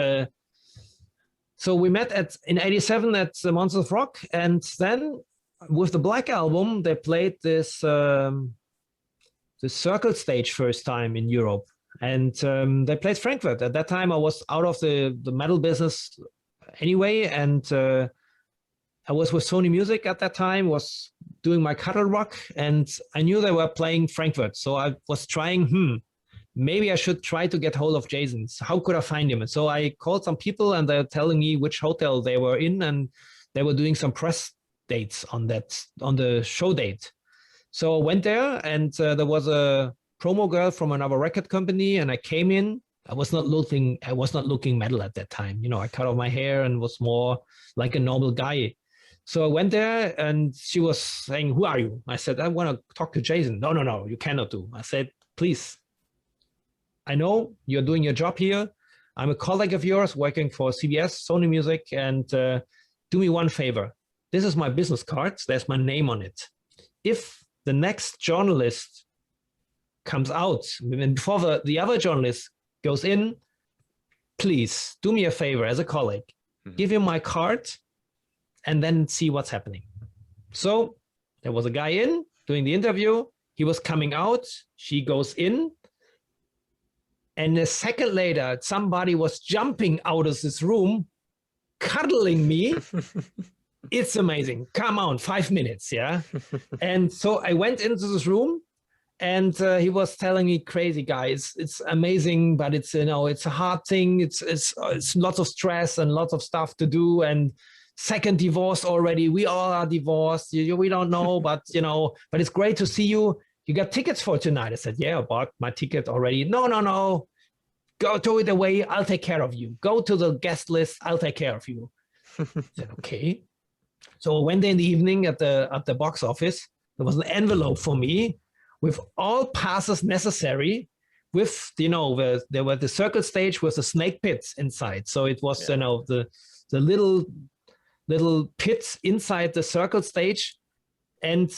so we met in '87 at the Monsters of Rock, and then with the Black Album, they played this the Circle stage first time in Europe, and they played Frankfurt. At that time, I was out of the metal business anyway, and I was with Sony Music at that time, was doing my Cuddle Rock, and I knew they were playing Frankfurt, so I was trying, maybe I should try to get hold of Jason. So how could I find him? And so I called some people, and they're telling me which hotel they were in, and they were doing some press dates on the show date. So I went there, and there was a promo girl from another record company, and I came in. I was not looking metal at that time. I cut off my hair and was more like a normal guy. So I went there, and she was saying, "Who are you?" I said, "I want to talk to Jason." No, you cannot do. I said, "Please, I know you're doing your job here. I'm a colleague of yours working for CBS, Sony Music, and do me one favor. This is my business card. There's my name on it. If the next journalist comes out, before the other journalist goes in, please do me a favor as a colleague. Give him my card and then see what's happening." So there was a guy in doing the interview. He was coming out. She goes in. And a second later, somebody was jumping out of this room, cuddling me. It's amazing. Come on, 5 minutes, yeah? And so I went into this room, and he was telling me, "Crazy guys, it's amazing, but it's it's a hard thing. It's lots of stress and lots of stuff to do, and second divorce already. We all are divorced. We don't know, but but it's great to see you. You got tickets for tonight." I said, "Yeah, I bought my ticket already." No. Go throw it away. I'll take care of you. Go to the guest list. I'll take care of you. I said, "Okay." So I went in the evening at the box office. There was an envelope for me with all passes necessary. With there were the Circle stage with the snake pits inside. So it was the little pits inside the Circle stage, and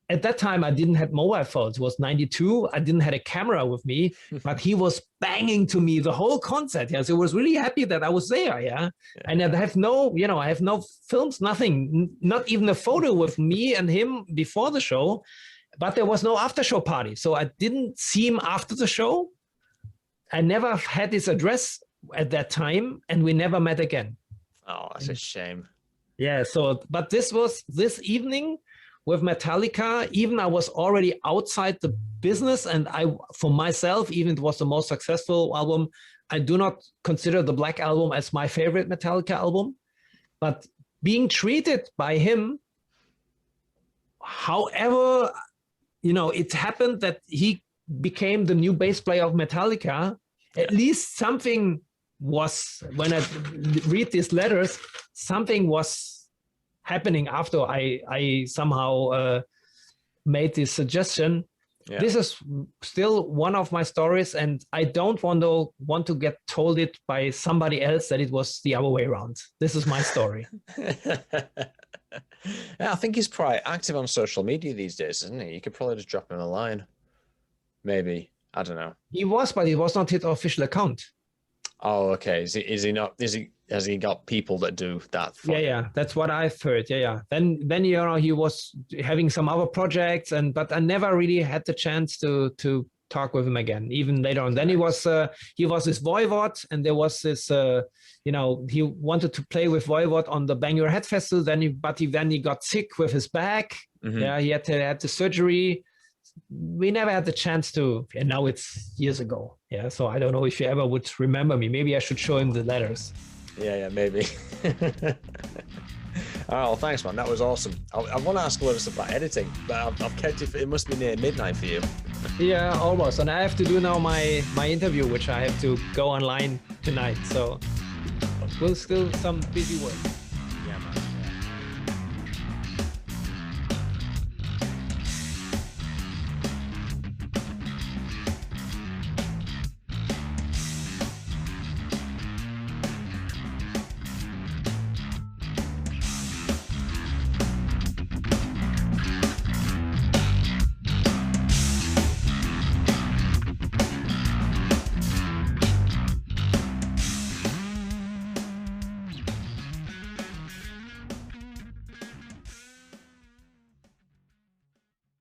at that time, I didn't have mobile phones. It was 92. I didn't have a camera with me, but he was banging to me the whole concert. Yeah, so I was really happy that I was there. Yeah, and I have I have no films, nothing, not even a photo with me and him before the show. But there was no after show party, so I didn't see him after the show. I never had his address at that time, and we never met again. Oh, that's a shame. Yeah. So, but this evening with Metallica, even I was already outside the business, and for myself, even it was the most successful album. I do not consider the Black Album as my favorite Metallica album, but being treated by him, however, it happened that he became the new bass player of Metallica. At least something was, when I read these letters, something was happening after I somehow made this suggestion. This is still one of my stories, and I don't want to get told it by somebody else that it was the other way around. This is my story. I think he's quite active on social media these days, isn't he? You could probably just drop him a line. Maybe. I don't know. He was, but it was not his official account. Oh, okay. Is he not? Has he got people that do that? Yeah. That's what I've heard. Yeah. Then he was having some other projects, but I never really had the chance to talk with him again. Even later on, then he was this Voivod, and there was this he wanted to play with Voivod on the Bang Your Head Festival. Then he got sick with his back. Mm-hmm. Yeah, he had the surgery. We never had the chance to, and now it's years ago. Yeah, so I don't know if you ever would remember me. Maybe I should show him the letters. Yeah, maybe. Oh, thanks, man. That was awesome. I want to ask a lot of stuff about editing, but I've kept it. It must be near midnight for you. Yeah, almost. And I have to do now my interview, which I have to go online tonight. So we'll still some busy work.